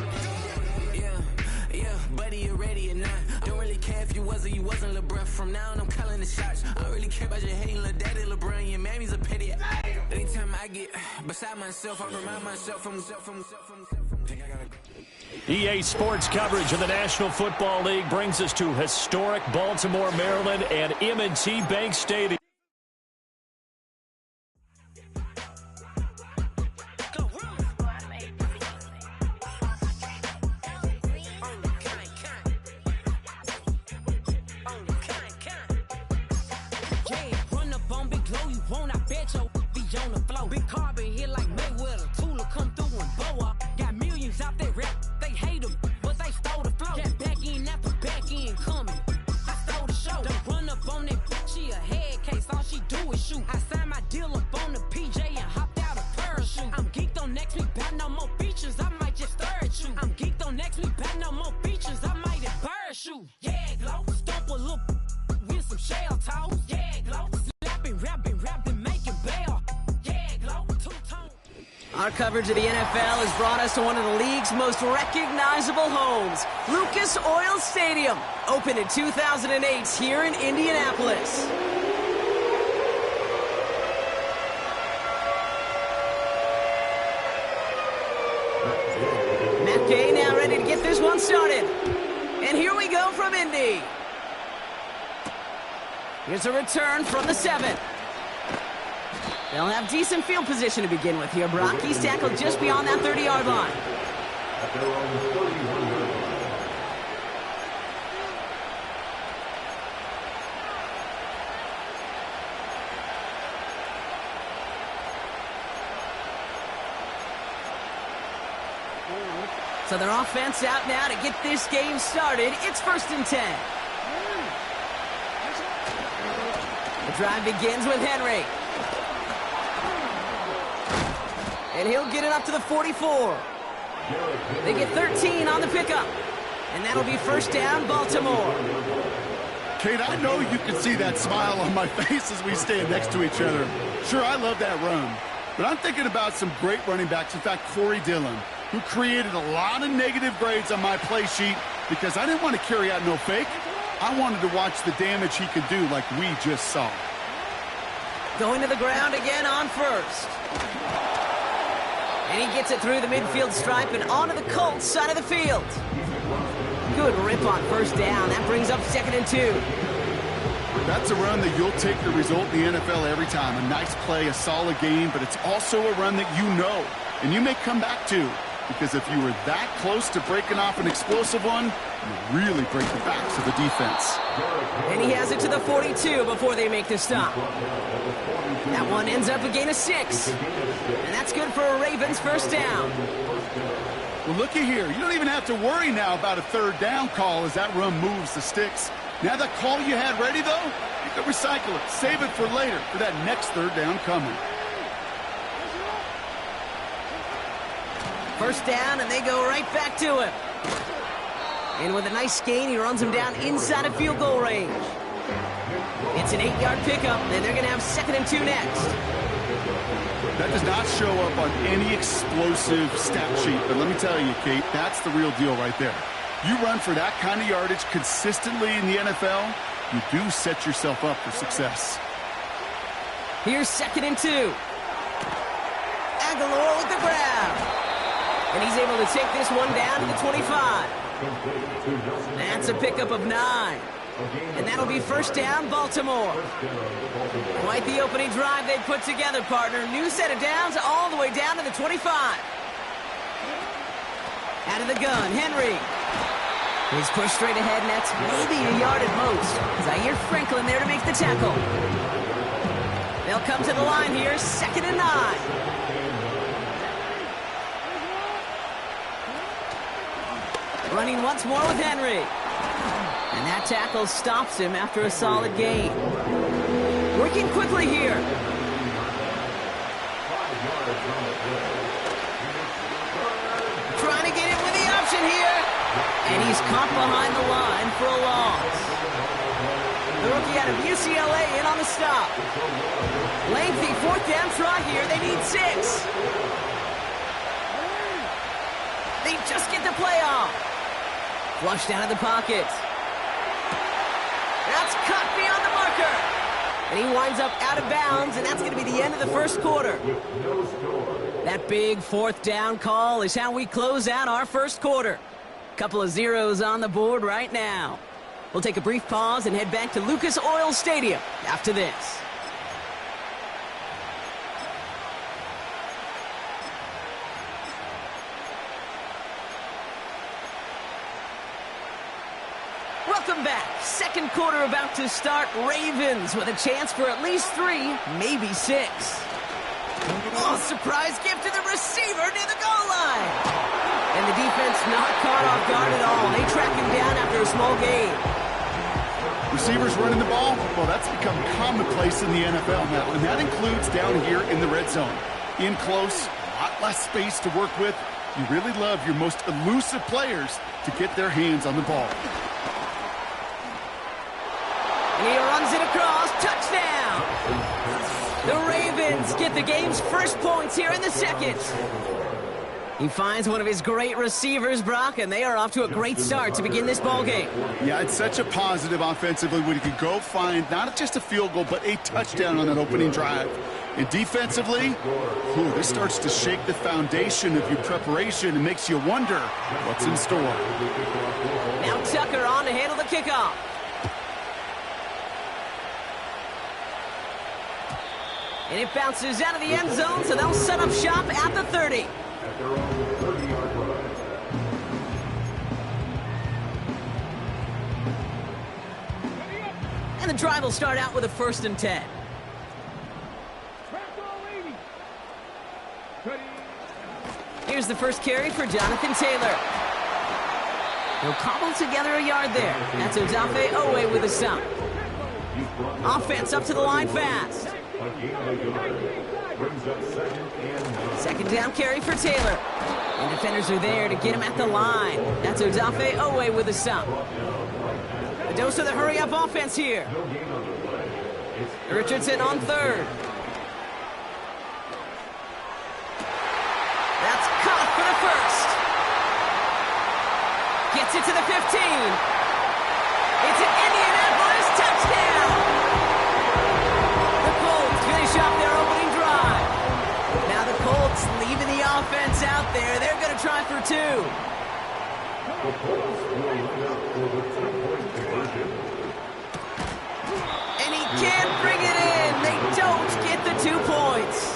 yeah, buddy, you ready or not? Don't really care if you was or you wasn't LeBron. From now on, I'm calling the shots. I don't really care about your hating little daddy LeBron. Your mammy's a pity. Anytime I get beside myself, I remind myself from EA Sports coverage of the National Football League brings us to historic Baltimore, Maryland, and M&T Bank Stadium. Our coverage of the NFL has brought us to one of the league's most recognizable homes, Lucas Oil Stadium, opened in 2008 here in Indianapolis. Matt Gay now ready to get this one started. And here we go from Indy. Here's a return from the 7. They'll have decent field position to begin with here, Brock. He's tackled just beyond that 30-yard line. So their offense out now to get this game started. It's 1st and 10. The drive begins with Henry. And he'll get it up to the 44. They get 13 on the pickup. And that'll be 1st down, Baltimore. Kate, I know you can see that smile on my face as we stand next to each other. Sure, I love that run. But I'm thinking about some great running backs. In fact, Corey Dillon, who created a lot of negative grades on my play sheet because I didn't want to carry out no fake. I wanted to watch the damage he could do like we just saw. Going to the ground again on 1st. And he gets it through the midfield stripe and onto the Colts side of the field. Good rip on 1st down. That brings up 2nd and 2. That's a run that you'll take the result in the NFL every time. A nice play, a solid game, but it's also a run that you know and you may come back to. Because if you were that close to breaking off an explosive one, you really break the backs of the defense. And he has it to the 42 before they make the stop. That one ends up a gain of 6. And that's good for a Ravens 1st down. Well, looky here. You don't even have to worry now about a 3rd down call as that run moves the sticks. Now that call you had ready, though, you can recycle it. Save it for later for that next 3rd down coming. First down, and they go right back to him. And with a nice gain, he runs him down inside of field goal range. It's an 8-yard pickup, and they're going to have 2nd and 2 next. That does not show up on any explosive stat sheet, but let me tell you, Kate, that's the real deal right there. You run for that kind of yardage consistently in the NFL, you do set yourself up for success. Here's 2nd and 2. Aguilar with the grab. And he's able to take this one down to the 25. That's a pickup of 9. And that'll be first down, Baltimore. Quite the opening drive they put together, partner. New set of downs all the way down to the 25. Out of the gun, Henry. He's pushed straight ahead, and that's maybe a yard at most. Zaire Franklin there to make the tackle. They'll come to the line here, 2nd and 9. Running once more with Henry. And that tackle stops him after a solid gain. Working quickly here. Trying to get it with the option here. And he's caught behind the line for a loss. The rookie out of UCLA in on the stop. Lengthy 4th down try here. They need 6. They just get the play off. Flushed out of the pocket. That's cut beyond the marker. And he winds up out of bounds, and that's going to be the end of the first quarter. That big 4th down call is how we close out our first quarter. Couple of zeros on the board right now. We'll take a brief pause and head back to Lucas Oil Stadium after this. Welcome back. Second quarter about to start. Ravens with a chance for at least 3, maybe 6. Oh, surprise gift to the receiver near the goal line. And the defense not caught off guard at all. They track him down after a small gain. Receivers running the ball, well, that's become commonplace in the NFL now, and that includes down here in the red zone. In close, a lot less space to work with. You really love your most elusive players to get their hands on the ball. And he runs it across. Touchdown! The Ravens get the game's first points here in the second. He finds one of his great receivers, Brock, and they are off to a great start to begin this ball game. Yeah, it's such a positive offensively when you can go find not just a field goal, but a touchdown on that opening drive. And defensively, this starts to shake the foundation of your preparation and makes you wonder what's in store. Now Tucker on to handle the kickoff. And it bounces out of the end zone, so they'll set up shop at the 30. At their own 30-yard line. And the drive will start out with a 1st and 10. Here's the first carry for Jonathan Taylor. He'll cobble together a yard there. That's Odafe Owe with a stop. Offense up to the line fast. Second down carry for Taylor. And defenders are there to get him at the line. That's Odafe Owe with a stop. A dose of the hurry-up offense here. Richardson on 3rd. That's caught for the 1st. Gets it to the 15. It's an Indianapolis touchdown. The Colts finish up their opening drive. Now the Colts leaving the offense out there. They're going to try for 2. The Colts will line up for the 2-point conversion. And he can't bring it in. They don't get the 2 points.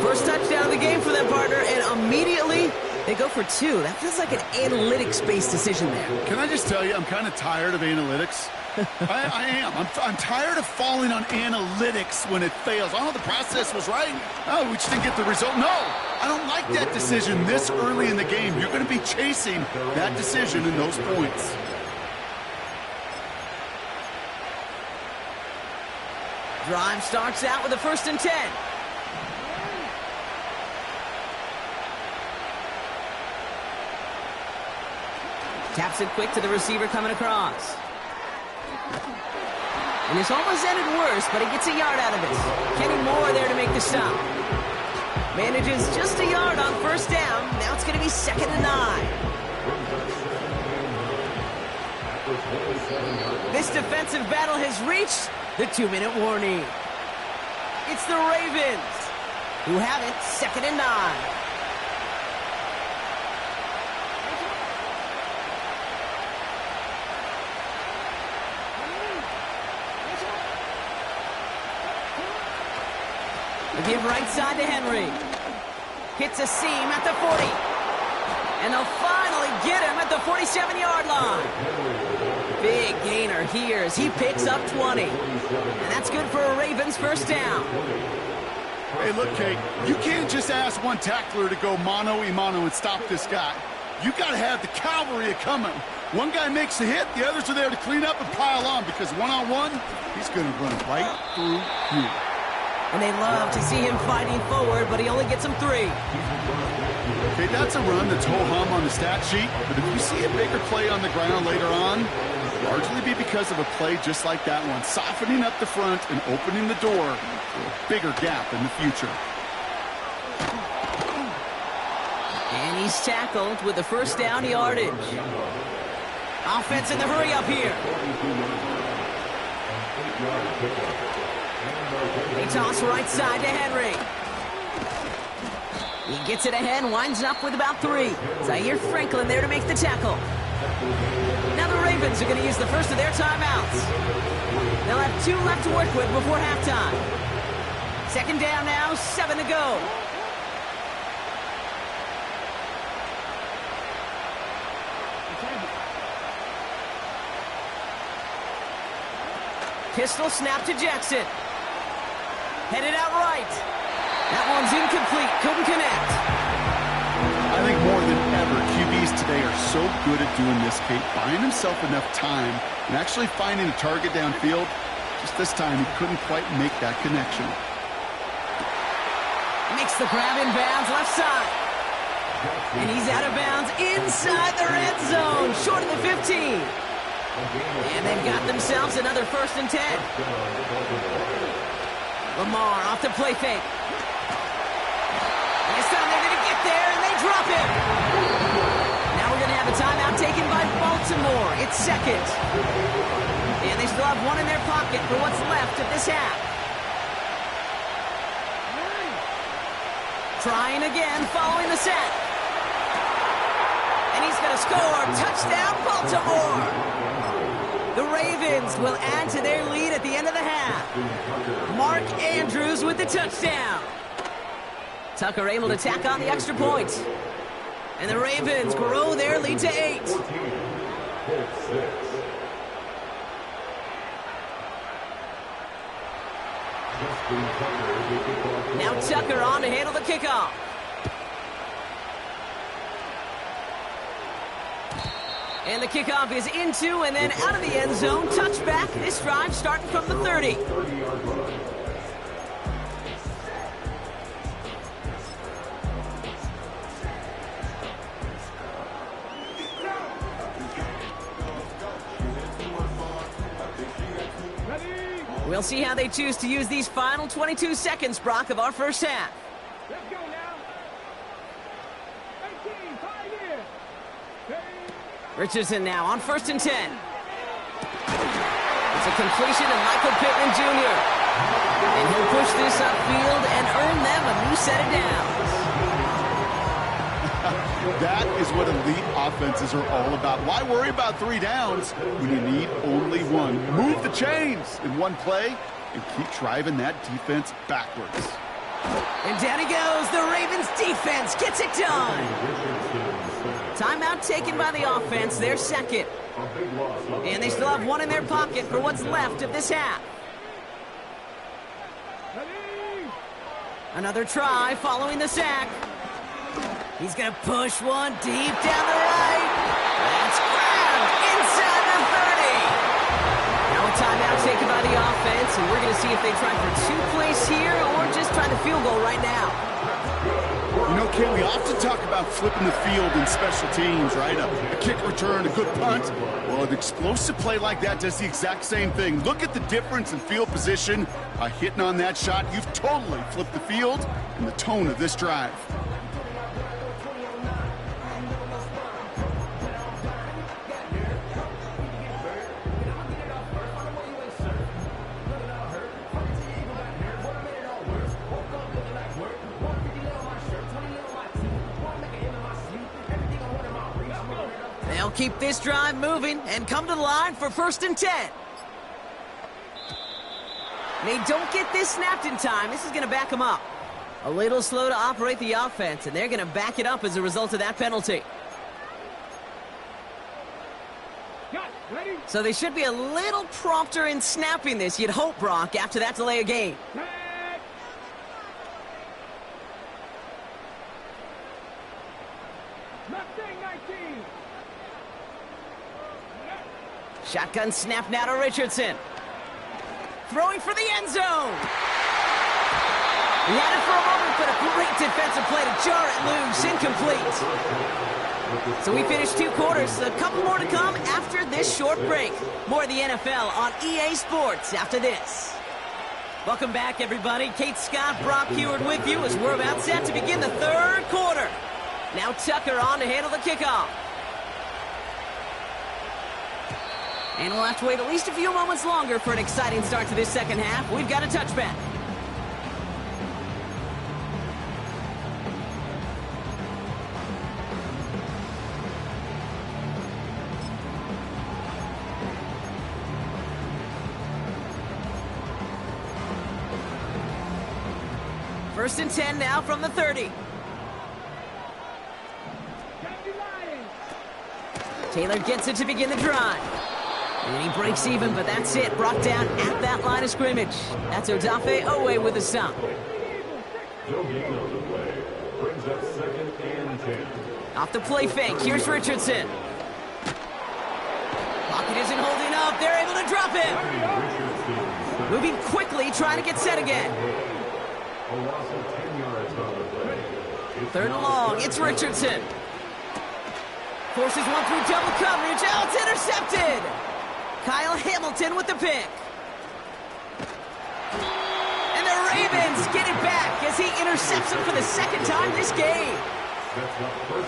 First touchdown of the game for them, partner, and immediately they go for 2. That feels like an analytics-based decision there. Can I just tell you, I'm kind of tired of analytics. I am. I'm tired of falling on analytics when it fails. Oh, the process was right. Oh, we just didn't get the result. No, I don't like that decision this early in the game. You're going to be chasing that decision and those points. Drive starts out with a 1st and 10. Taps it quick to the receiver coming across. And this almost ended worse, but he gets a yard out of it. Kenny Moore there to make the stop. Manages just a yard on first down. Now it's going to be 2nd and 9. This defensive battle has reached the 2-minute warning. It's the Ravens who have it 2nd and 9. The give right side to Henry. Hits a seam at the 40. And they'll finally get him at the 47-yard line. Big gainer here as he picks up 20. And that's good for a Ravens first down. Hey, look, Kate, you can't just ask one tackler to go mano-a-mano and stop this guy. You got to have the cavalry coming. One guy makes a hit, the others are there to clean up and pile on because one-on-one, he's going to run right through you. And they love to see him fighting forward, but he only gets them 3. Okay, that's a run that's ho-hum on the stat sheet, but if you see a bigger play on the ground later on, largely be because of a play just like that one, softening up the front and opening the door for a bigger gap in the future. And he's tackled with the first down yardage. Offense in the hurry up here. They toss right side to Henry. He gets it ahead, winds up with about 3. Zaire Franklin there to make the tackle. Now the Ravens are going to use the first of their timeouts. They'll have 2 left to work with before halftime. 2nd down now, 7 to go. Pistol snap to Jackson. Headed out right. That one's incomplete. Couldn't connect. I think more than ever, QBs today are so good at doing this, Kate, buying himself enough time and actually finding a target downfield. Just this time, he couldn't quite make that connection. Makes the grab in bounds left side. And he's out of bounds inside the red zone, short of the 15. And they've got themselves another 1st and 10. Lamar off the play fake. And this time they're going to get there, and they drop it. Now we're going to have a timeout taken by Baltimore. It's 2nd. And they still have 1 in their pocket for what's left of this half. Trying again following the sack. And he's going to score. Touchdown, Baltimore. The Ravens will add to their lead at the end of the half. Mark Andrews with the touchdown. Tucker able to tack on the extra point. And the Ravens grow their lead to 8. Now Tucker on to handle the kickoff. And the kickoff is into and then out of the end zone. Touchback. This drive starting from the 30. We'll see how they choose to use these final 22 seconds, Brock, of our first half. Let's go now. 18, 5 years. Richardson now on 1st and 10. It's a completion to Michael Pittman Jr. And he'll push this upfield and earn them a new set of downs. That is what elite offenses are all about. Why worry about 3 downs when you need only 1? Move the chains in one play and keep driving that defense backwards. And down he goes. The Ravens defense gets it done. Timeout taken by the offense. They're 2nd. And they still have 1 in their pocket for what's left of this half. Another try following the sack. He's going to push one deep down the right. That's grabbed inside the 30. Now a timeout taken by the offense, and we're going to see if they try for 2 plays here or just try the field goal right now. You know, Ken, we often talk about flipping the field in special teams, right? A kick return, a good punt. Well, an explosive play like that does the exact same thing. Look at the difference in field position. By hitting on that shot, you've totally flipped the field and the tone of this drive. They'll keep this drive moving and come to the line for 1st and 10. They don't get this snapped in time. This is going to back them up. A little slow to operate the offense, and they're going to back it up as a result of that penalty. So they should be a little prompter in snapping this, you'd hope, Brock, after that delay of game. Shotgun snap now to Richardson. Throwing for the end zone. He had it for a moment, but a great defensive play to jar it loose. Incomplete. So we finished 2 quarters. A couple more to come after this short break. More of the NFL on EA Sports after this. Welcome back, everybody. Kate Scott, Brock Huard with you as we're about set to begin the 3rd quarter. Now Tucker on to handle the kickoff. And we'll have to wait at least a few moments longer for an exciting start to this 2nd half. We've got a touchback. First and 10 now from the 30. Taylor gets it to begin the drive. And he breaks even, but that's it. Brought down at that line of scrimmage. That's Odafe Owe with a stop. Off the play fake, here's Richardson. Pocket isn't holding up. They're able to drop him. Moving quickly, trying to get set again. 3rd and long, it's Richardson. Forces one through double coverage. Oh, it's intercepted. Kyle Hamilton with the pick. And the Ravens get it back as he intercepts him for the 2nd time this game.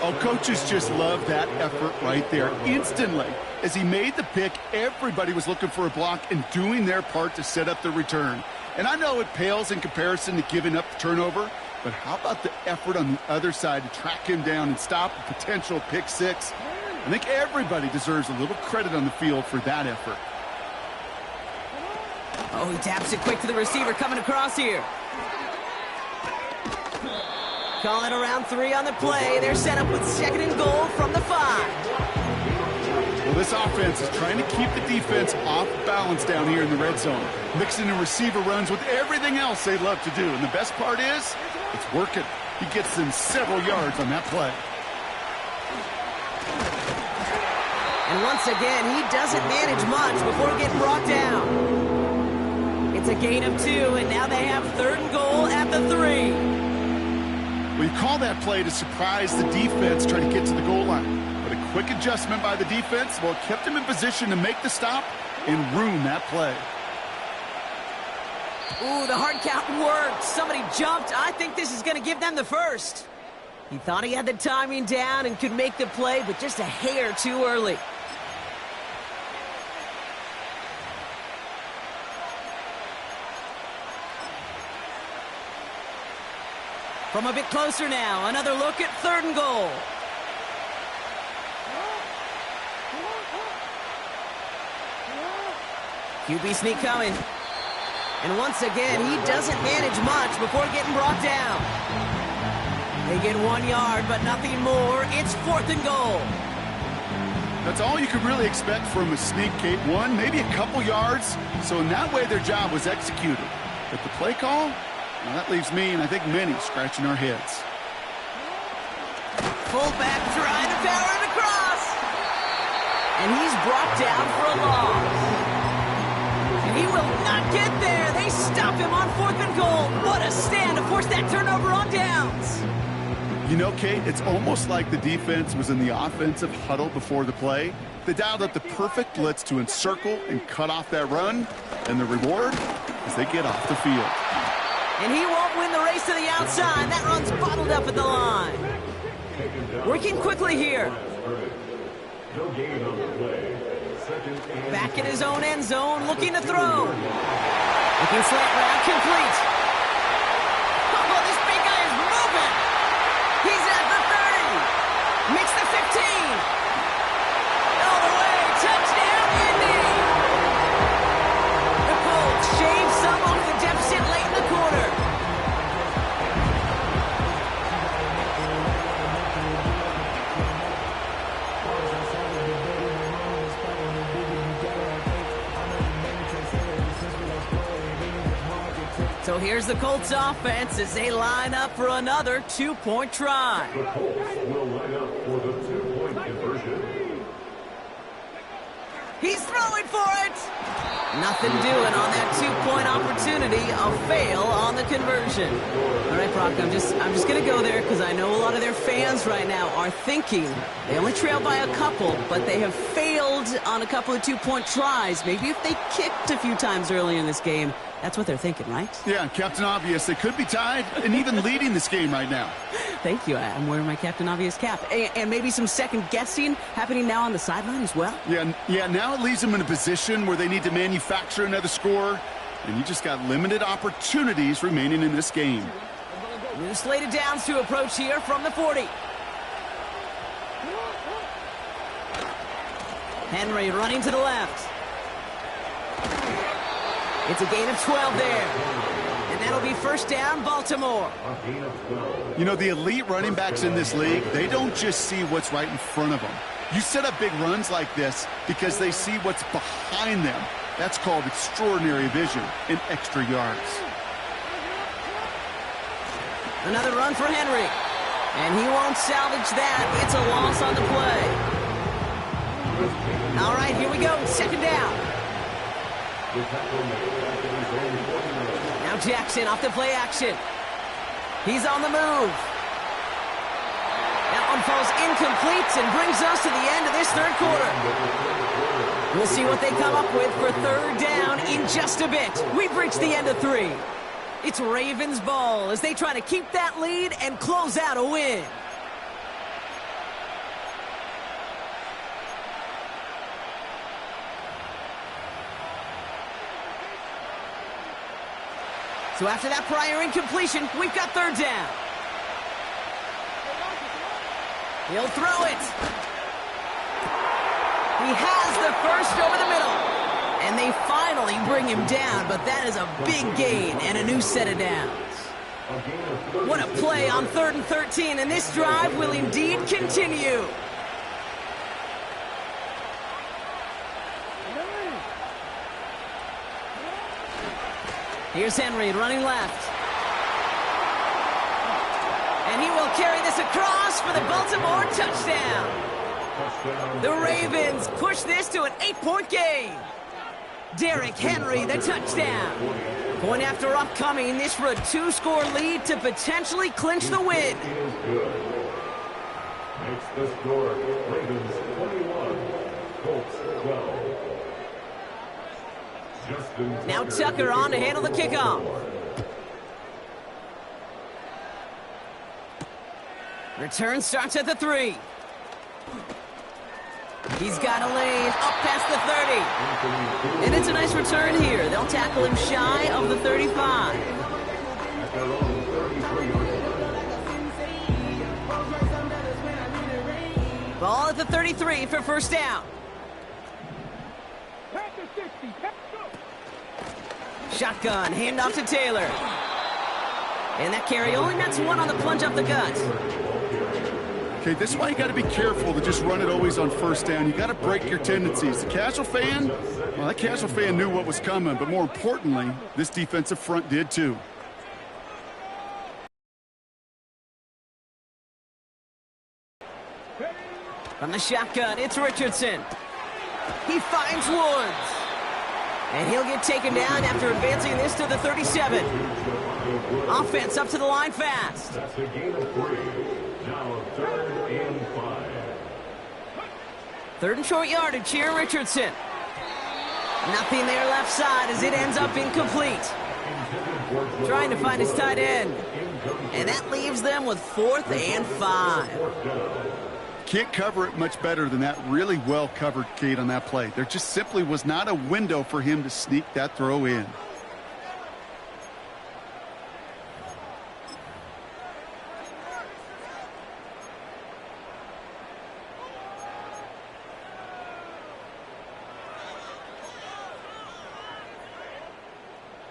Oh, coaches just love that effort right there. Instantly, as he made the pick, everybody was looking for a block and doing their part to set up the return. And I know it pales in comparison to giving up the turnover, but how about the effort on the other side to track him down and stop a potential pick 6? I think everybody deserves a little credit on the field for that effort. Oh, he taps it quick to the receiver coming across here. Call it around 3 on the play. They're set up with 2nd and goal from the 5. Well, this offense is trying to keep the defense off balance down here in the red zone, mixing in receiver runs with everything else they love to do. And the best part is, it's working. He gets them several yards on that play. And once again, he doesn't manage much before getting brought down. It's a gain of 2, and now they have 3rd and goal at the 3. We call that play to surprise the defense trying to get to the goal line. But a quick adjustment by the defense, well, it kept him in position to make the stop and ruin that play. Ooh, the hard count worked. Somebody jumped. I think this is going to give them the 1st. He thought he had the timing down and could make the play, but just a hair too early. From a bit closer now, another look at 3rd and goal. QB sneak coming. And once again, he doesn't manage much before getting brought down. They get 1 yard, but nothing more. It's 4th and goal. That's all you could really expect from a sneak, Kate. 1, maybe a couple yards. So in that way, their job was executed. But the play call? Well, that leaves me, and I think many, scratching our heads. Fullback trying to power it across. And he's brought down for a loss. And he will not get there. They stop him on 4th and goal. What a stand to force that turnover on downs. You know, Kate, it's almost like the defense was in the offensive huddle before the play. They dialed up the perfect blitz to encircle and cut off that run. And the reward is they get off the field. And he won't win the race to the outside. That run's bottled up at the line. Working quickly here. Back in his own end zone, looking to throw. Looking slant route, complete. Oh, this big guy is moving. He's at the 30. Makes the 15. All the way, touchdown, Indy. The Colts shave some off the deficit late in the quarter. So here's the Colts offense as they line up for another two-point try. The Colts will line up for the two-point conversion. He's throwing for it. Nothing doing on that two-point opportunity. A fail on the conversion. All right, Brock, I'm just going to go there because I know a lot of their fans right now are thinking they only trail by a couple, but they have failed on a couple of two-point tries. Maybe if they kicked a few times early in this game, that's what they're thinking, right? Yeah, Captain Obvious. They could be tied and even leading this game right now. Thank you. I'm wearing my Captain Obvious cap. And maybe some second-guessing happening now on the sideline as well? Yeah, now it leaves them in a position where they need to manufacture another score, and you just got limited opportunities remaining in this game. New slated downs to approach here from the 40. Henry running to the left. It's a gain of 12 there. And that'll be first down, Baltimore. You know, the elite running backs in this league, they don't just see what's right in front of them. You set up big runs like this because they see what's behind them. That's called extraordinary vision and extra yards. Another run for Henry. And he won't salvage that. It's a loss on the play. All right, here we go. Second down. Now Jackson off the play action. He's on the move. That one falls incomplete and brings us to the end of this third quarter. We'll see what they come up with for third down in just a bit. We've reached the end of 3. It's Ravens ball as they try to keep that lead and close out a win. So after that prior incompletion, we've got third down. He'll throw it. He has the first over the middle. And they finally bring him down, but that is a big gain and a new set of downs. What a play on 3rd and 13, and this drive will indeed continue. Here's Henry running left. And he will carry this across for the Baltimore touchdown. The Ravens push this to an 8-point game. Derrick Henry, the touchdown. Point after upcoming, this for a 2-score lead to potentially clinch the win. Makes the score Ravens 21, Colts 12. Now Tucker on to handle the kickoff. Return starts at the 3. He's got a lane up past the 30. And it's a nice return here. They'll tackle him shy of the 35. Ball at the 33 for first down. Shotgun, handoff to Taylor. And that carry only nets 1 on the plunge up the gut. Okay, this is why you got to be careful to just run it always on first down. You got to break your tendencies. The casual fan, well, that casual fan knew what was coming, but more importantly, this defensive front did too. From the shotgun, it's Richardson. He finds Woods. And he'll get taken down after advancing this to the 37. Offense up to the line fast. That's a gain of 3. now a 3rd and 5. 3rd and short yardage here, Richardson. Nothing there left side as it ends up incomplete. Trying to find his tight end. And that leaves them with 4th and 5. Can't cover it much better than that. Really well covered, Kate, on that play. There just simply was not a window for him to sneak that throw in.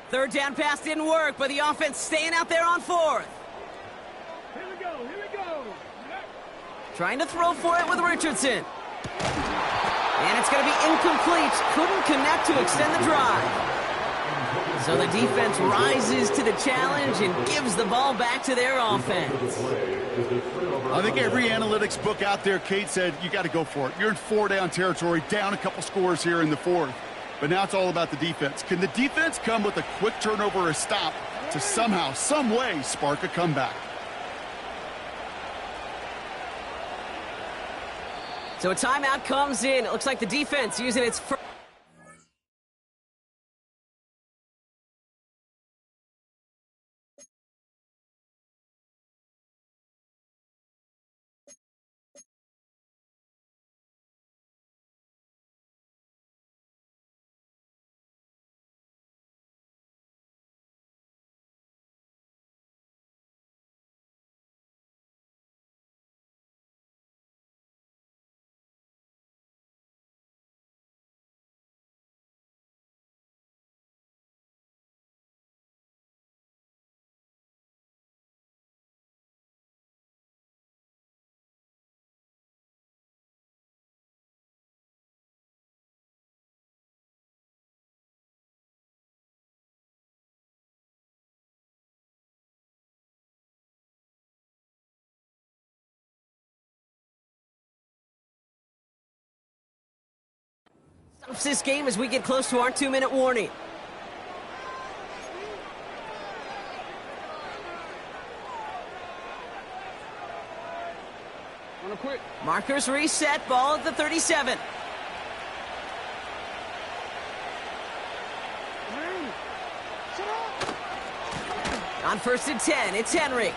Third down pass didn't work, but the offense staying out there on 4th. Here we go, here we go. Trying to throw for it with Richardson. And it's going to be incomplete. Couldn't connect to extend the drive. So the defense rises to the challenge and gives the ball back to their offense. I think every analytics book out there, Kate, said you got to go for it. You're in 4-down territory, down a couple scores here in the 4th. But now it's all about the defense. Can the defense come with a quick turnover or a stop to somehow, some way, spark a comeback? So a timeout comes in. It looks like the defense using its first. This game as we get close to our 2-minute warning. Markers reset, ball at the 37. On 1st and 10, it's Henry.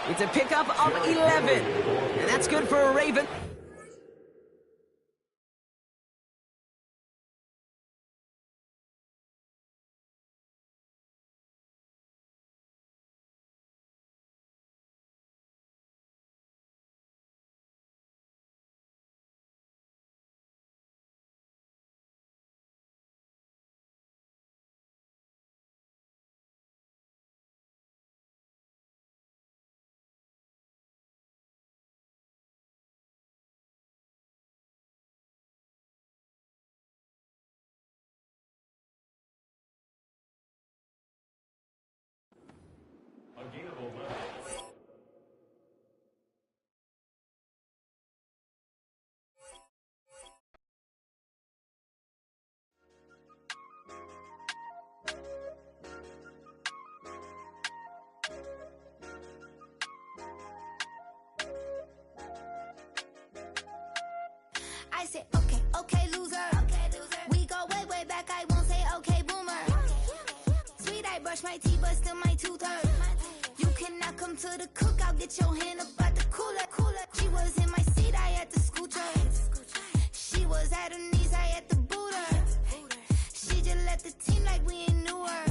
It's a pickup of 11, and that's good for a Raven. I said, okay, okay, loser. We go way, way back. I won't say okay, boomer. Sweet, I brush my teeth, but still my tooth hurt. You cannot come to the cookout. Get your hand up at the cooler. She was in my seat. I had to scoot her. She was at her knees. I had to boot her. She just let the team like we ain't knew her.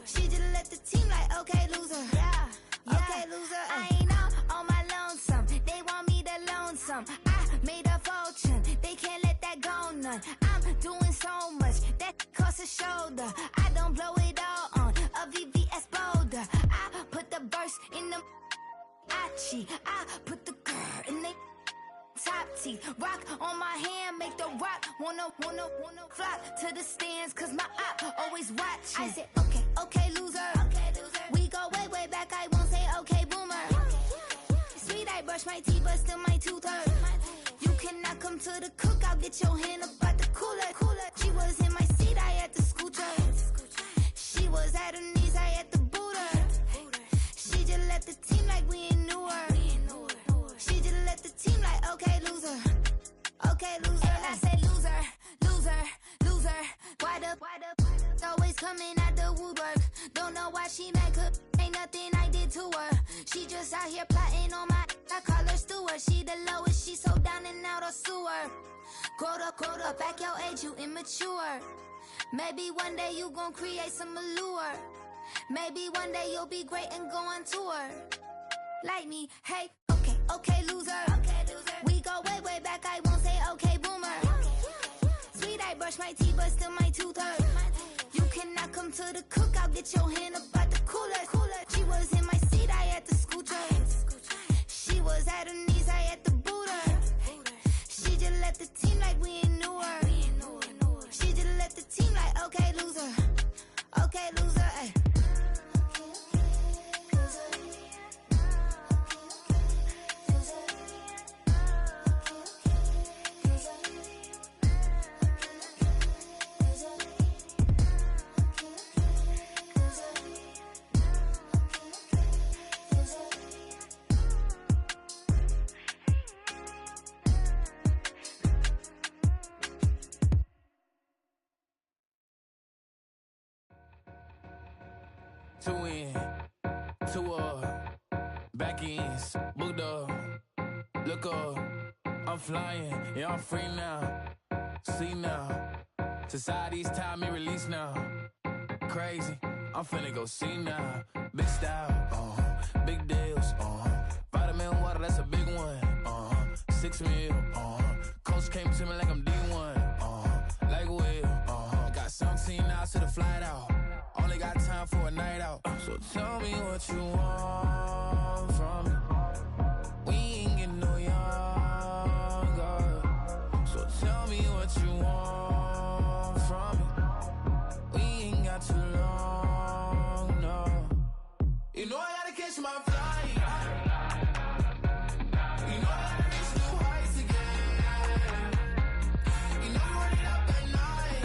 She just let the team like, okay, loser. Yeah, okay, loser. I ain't out on my lonesome. They want me to loan some. I made a fortune. They can't let that go none. I'm doing so much that costs a shoulder. I don't blow it all on a VVS boulder. I put the burst in the Achi. I put the girl in the top teeth. Rock on my hand, make the rock wanna flock to the stands, cause my op always watching. I said, okay, okay, loser. We go way, way back. I won't say okay, boomer. Sweet, I brush my teeth, but still my tooth hurt. You cannot come to the cookout. Get your hand up at the cooler. She was in my seat. I had to scoot her. was at her knees, I had to boot her. She just left the team like we ain't knew her. She just left the team like, okay, loser. Okay, loser. And I say loser, loser, loser. Why the always coming out the woodwork? Don't know why she mad, cause ain't nothing I did to her. She just out here plotting on my, I call her steward. She the lowest, she so down and out of sewer. Growed up, back your age, you immature. Maybe one day you gon' create some allure. Maybe one day you'll be great and go on tour. Like me, hey, okay, loser. We go way back, I won't say okay, boomer. Sweet, I brush my teeth, but still my tooth hurt. You cannot come to the cookout, get your hand up out the cooler. She was in my seat, I had to scoot her. She was at her knees, I had to boot her. She just left the team like we ain't knew her. She just left the team like, okay, loser. Okay, loser, ay. Two in, two up, back ends, booked up, look up, I'm flying, yeah, I'm free now, see now, society's time me release now, crazy, I'm finna go see now, big style, big deals, vitamin water, that's a big one, 6 mil, coach came to me like I'm D1, like Will, I got 17 hours to the flight out. Only got time for a night out. So tell me what you want from me. We ain't getting no younger. So tell me what you want from me. We ain't got too long, no. You know I gotta catch my flight. You know I gotta reach new heights again. You know I'm running up at night.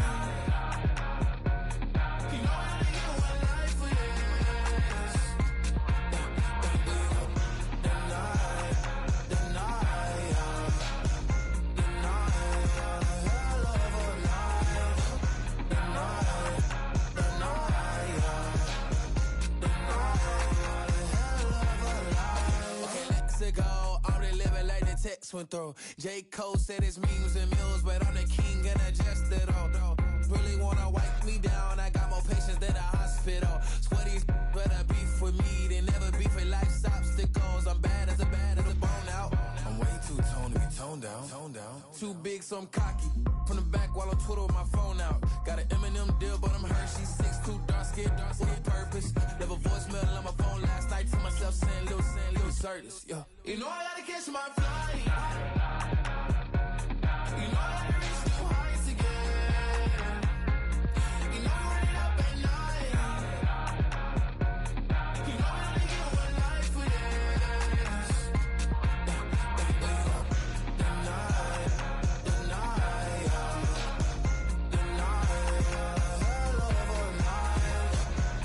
You know I went through. J. Cole said it's memes and mills, but I'm the king and I just it all. Really wanna wipe me down, I got more patience than a hospital. Sweaty better beef with me than never beef with life's obstacles. I'm bad as a bone out. I'm way too toned to be toned down. Too big, so I'm cocky. From the back while on Twitter with my phone out. Got an Eminem deal, but I'm Hershey. 6'2", dark skin with purpose. Never voicemail on my phone last night to myself saying little Curtis, yeah. You know I gotta catch my flight. You know I gotta reach new heights again. You know I'm running up at night. You know I only get one life for this. The night, hell of a night. The night.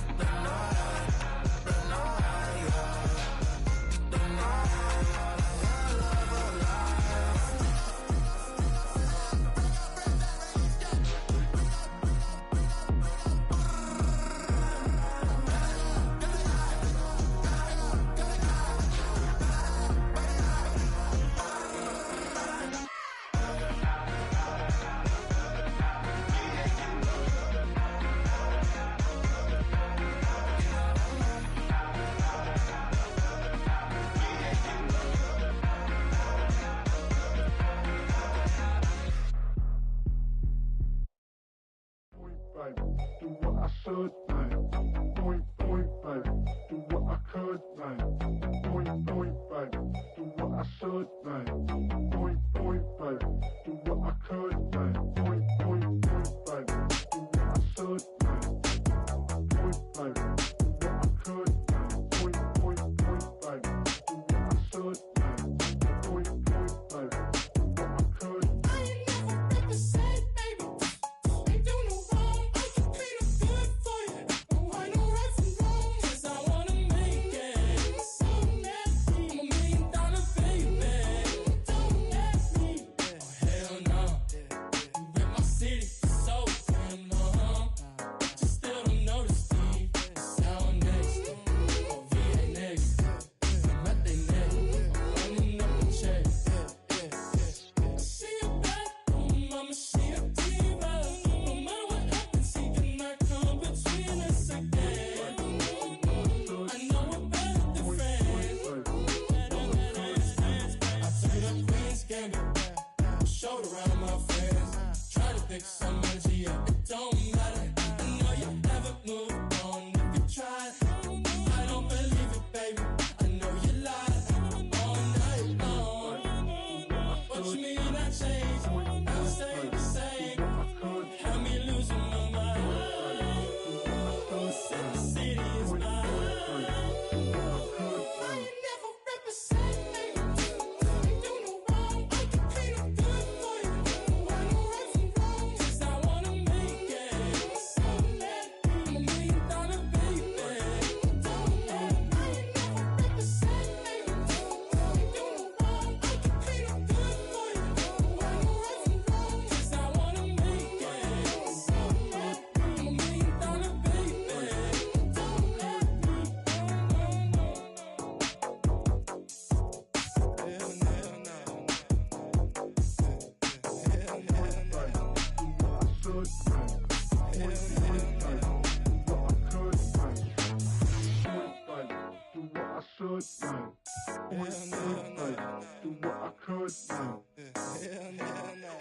do what I could now. Hell no.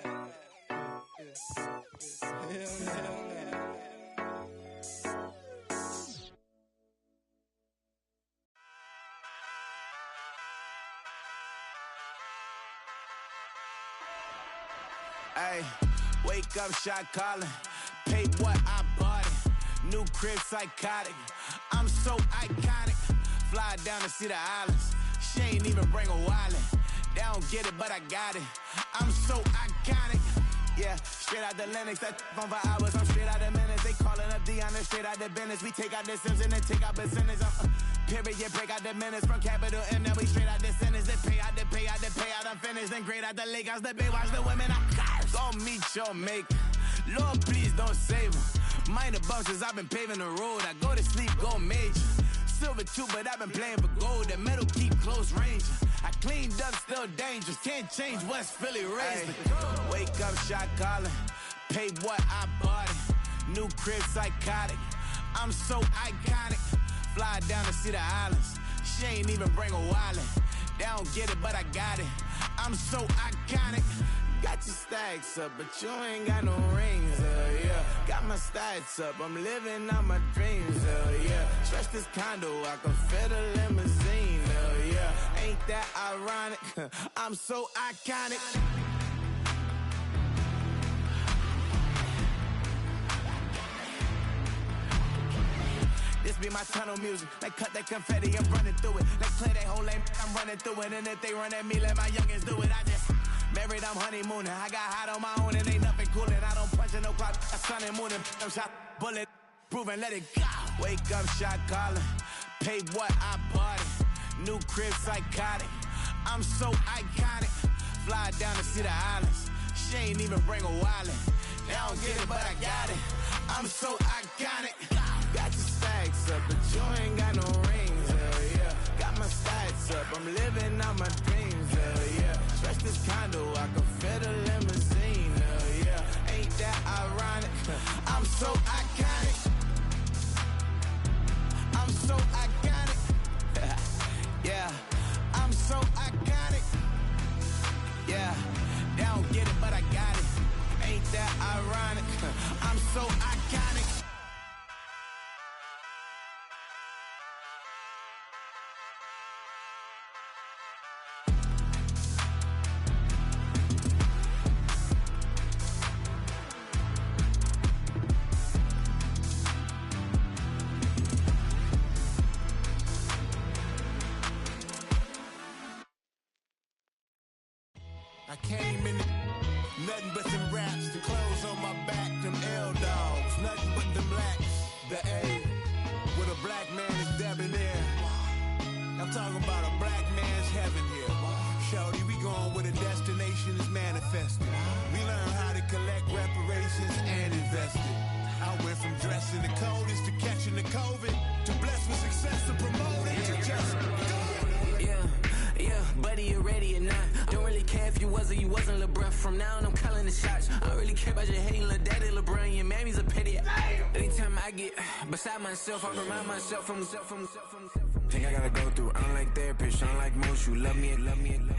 Ay, wake up, shot calling. Pay what I bought it. New crib, psychotic. I'm so iconic. Fly down to see the islands. She ain't even bring a wallet. They don't get it, but I got it. I'm so iconic. Yeah, straight out the Lennox. That phone for hours. I'm straight out the minutes. They calling up Dion, straight out the business. We take out the Sims and then take out percentage. Period, break out the minutes from capital M. Now we straight out the sentence. They pay out, I'm finished. Then grade out the lake house, the bay, watch the women. Go meet your maker. Lord, please don't save them. Minor bumps, I've been paving the road. I go to sleep, go major. Silver too, but I've been playing for gold. The metal keep close range. I cleaned up, still dangerous. Can't change West Philly raised. Wake up, shot calling. Pay what I bought it. New crib, psychotic. I'm so iconic. Fly down to see the islands. She ain't even bring a wallet. They don't get it, but I got it. I'm so iconic. Got your stacks up, but you ain't got no rings, yeah. Got my stats up, I'm living out my dreams, yeah. Stretch this condo, I can fit a limousine, yeah. Ain't that ironic? I'm so iconic. This be my tunnel music. Like cut that confetti, I'm running through it. Like play that whole lane, I'm running through it. And if they run at me, let my youngins do it. I just married, I'm honeymooning. I got hot on my own and ain't nothing coolin'. I don't punch in no clock, I sun and moonin'. I'm shot, bullet, proven, let it go. Wake up, shot calling. Pay what I bought it. New crib, psychotic. I'm so iconic. Fly down to see the islands. She ain't even bring a wallet. They don't get it, but I got it. I'm so iconic. Got your stacks up, but you ain't got no rings, yeah. Got my stats up, I'm living out my dreams, yeah. Stretch this condo, I can fit a limousine, yeah. Ain't that ironic? I'm so iconic. I'm so iconic. Yeah, I'm so iconic. Yeah, they don't get it, but I got it. Ain't that ironic? I'm so iconic. I came in, nothing but them raps, the clothes on my back, them L-dogs, nothing but them blacks, the A, with a black man is debonair. I'm talking about a black man's heaven here. Shorty, we going where the destination is manifested. We learn how to collect reparations and invest it. I went from dressing the coldest to catching the COVID, to blessed with success and promoted to just go. Yeah, buddy, you ready or not? Don't really care if you was or you wasn't LeBron. From now on, I'm calling the shots. I don't really care about your hating little daddy LeBron. Your mammy's a pity. Anytime I get beside myself, I remind myself from Think I gotta go through. I don't like therapists, I don't like most. You love me,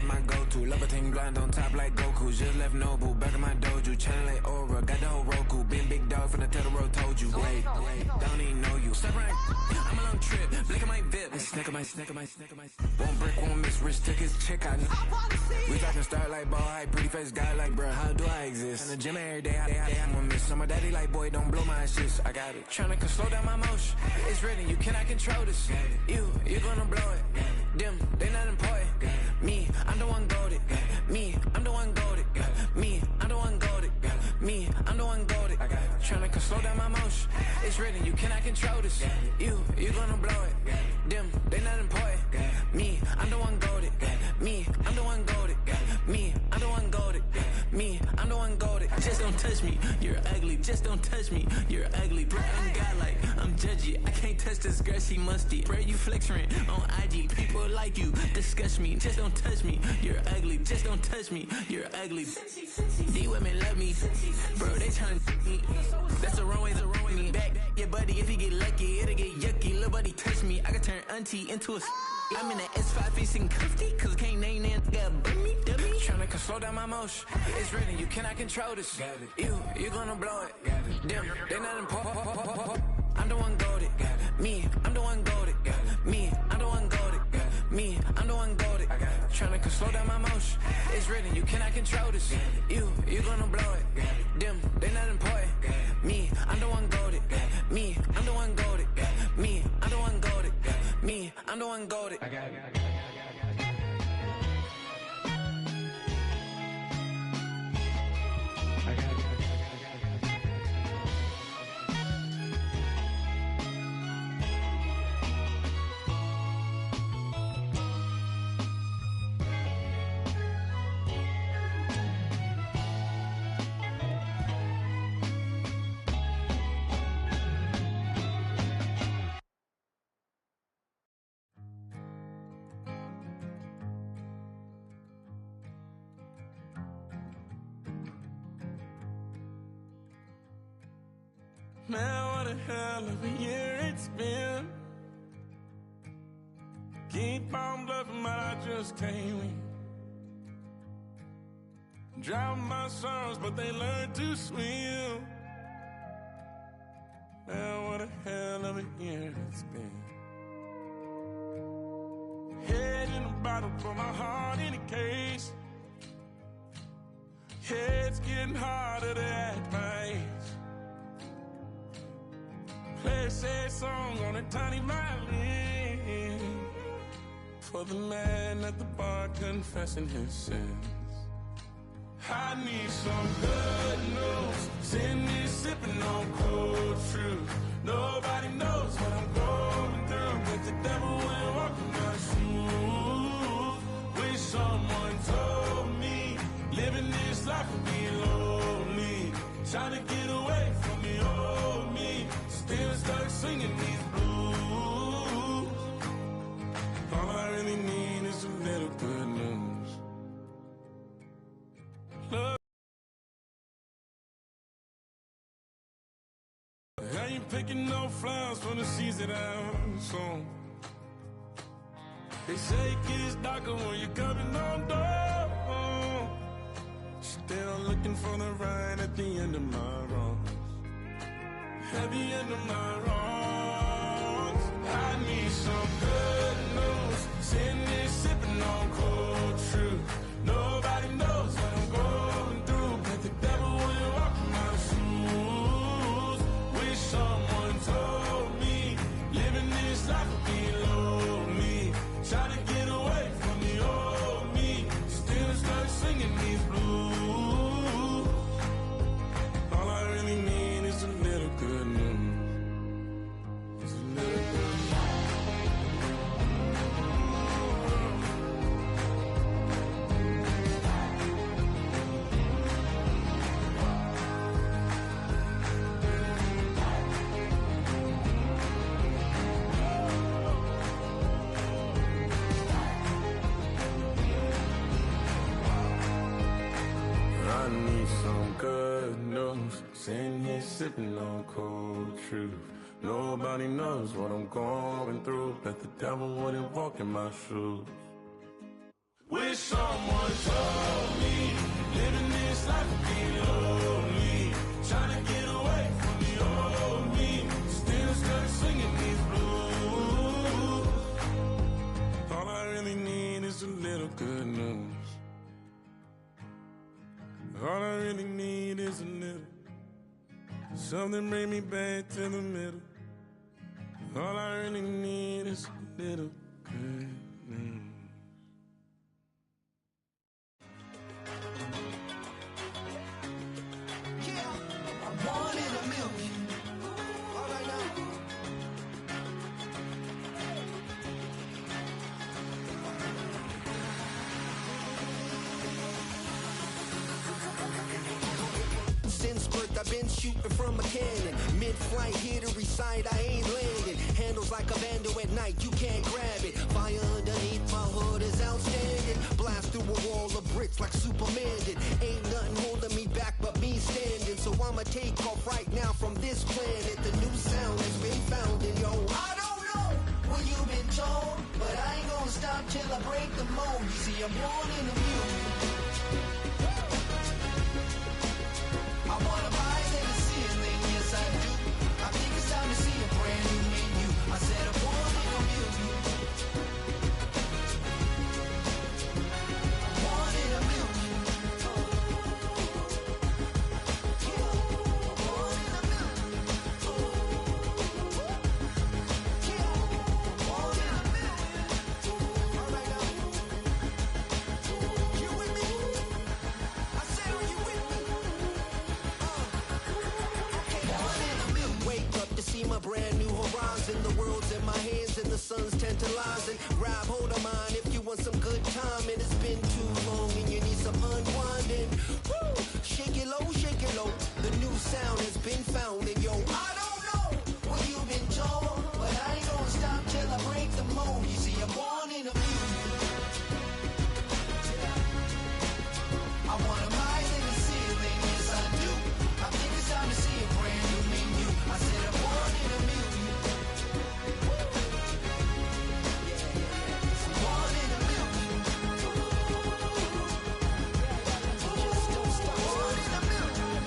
my go-to. Love a thing blind on top like Goku. Just left Nobu, back in my dojo. Channel like Aura, got the whole Roku. Been big dog from the Tether Road, told you. Wait, don't even know you. Step right, I'm a long trip. Blink of my VIP. Snack of my. One brick, one miss. Rich took his chick out. We talking start like ball high, pretty face guy like, bruh, how do I exist? In the gym every day, I'm gonna miss. So my daddy like, boy, don't blow my assist. I got it. Tryna slow down my motion. It's written, you cannot control this. You gonna blow it. Them, they not important. Me, I'm the one golded. Me, I'm the one golded. Me, I'm the one golded. Me, I'm the one golded. Tryna slow down my motion. It's written, you cannot control this. You gonna blow it. Them, they not important. Me, I'm the one golded. Me, I'm the one golded. Me, I'm the one golded. Me, I'm the one golded. Just don't touch me, you're ugly. Just don't touch me, you're ugly. Bro, I'm godlike, I'm judgy. I can't touch this girl, she musty. Bro, you flexing on IG. People like you disgust me. Just don't touch me, you're ugly. Just don't touch me, you're ugly. These women love me, bro, they tryna me. That's the wrong way, Back your buddy, if he get lucky, it'll get yucky. Little buddy touch me, I can turn auntie into a I'm in the S5 facing cuffy, cause can't name that dummy. Tryna slow down my motion. It's written, you cannot control this. You gonna blow it. Them, they not important. I'm the one goated. Me, I'm the one goated. Me, I'm the one goated. Me, I'm the one goated. Tryna slow down my motion. It's written, you cannot control this. You gonna blow it. Them, they not important. Me, I'm the one goated. Me, I'm the one goated. Me, I'm the one goated. Me, I'm the one goated. Man, what a hell of a year it's been. Keep on bluffing, but I just can't win. Drown my sorrows, but they learn to swim. Man, what a hell of a year it's been. Head in a bottle, put my heart in a case. Yeah, it's getting harder to act my age. Play a sad song on a tiny violin for the man at the bar confessing his sins. I need some good news. Send me sipping on cold truth. Nobody knows what I'm going through, but the devil will walk in my shoes. Wish someone told me living this life would be lonely. Trying to get away from the old me. Still stuck singing these blues. All I really need is a little good news. Love. I ain't picking no flowers from the seeds that I've sown. They say it gets darker when you're coming on door. Still looking for the right at the end of my wrongs. At the end of my wrongs, I need some good news. Sitting there sipping on cold truth. Nobody knows what I'm going through, but the devil will walk in my shoes. Wish someone told me living this life would be lonely. Trying to get away from the old me. Still stuck singing these blues. All I really need is a little good news. It's a little good news. I need some good news. Sitting here sipping on cold truth. Nobody knows what I'm going through, but the devil wouldn't walk in my shoes. Wish someone told me living this life would be lonely. Trying to get away from the old me. Still stuck singing these blues. All I really need is a little good news. All I really need is a little. Something bring me back to the middle. All I really need is a little good news. One in a million. All right now. Since birth, I've been shooting from a cannon. Mid-flight, here to recite, I ain't landing. Handles like a vandal at night, you can't grab it. Fire underneath my hood is outstanding. Blast through a wall of bricks like Superman did. Ain't nothing holding me back but me standing. So I'ma take off right now from this planet. The new sound has been found, and yo, I don't know Well, you've been told, but I ain't gonna stop till I break the mold. You see, I'm born in a million. I wanna rise in the ceiling, yes I do. I think it's time to see a brand new menu. I said I'm born in a million. I'm born in a million. See my brand new horizon. The world's in my hands and the sun's tantalizing. Rob, hold on mine if you want some good time. And it's been too long and you need some unwinding. Woo! Shake it low, shake it low. The new sound has been found. And yo, I don't know what you've been told, but I ain't gonna stop till I break the mold. You see, I'm born in a million. I wanna rise in the ceiling, yes I do. I think it's time to see a brand new menu. I said I'm born in a million. I'm born in a million. Just don't stop. Born in a million.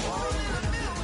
Born in a million.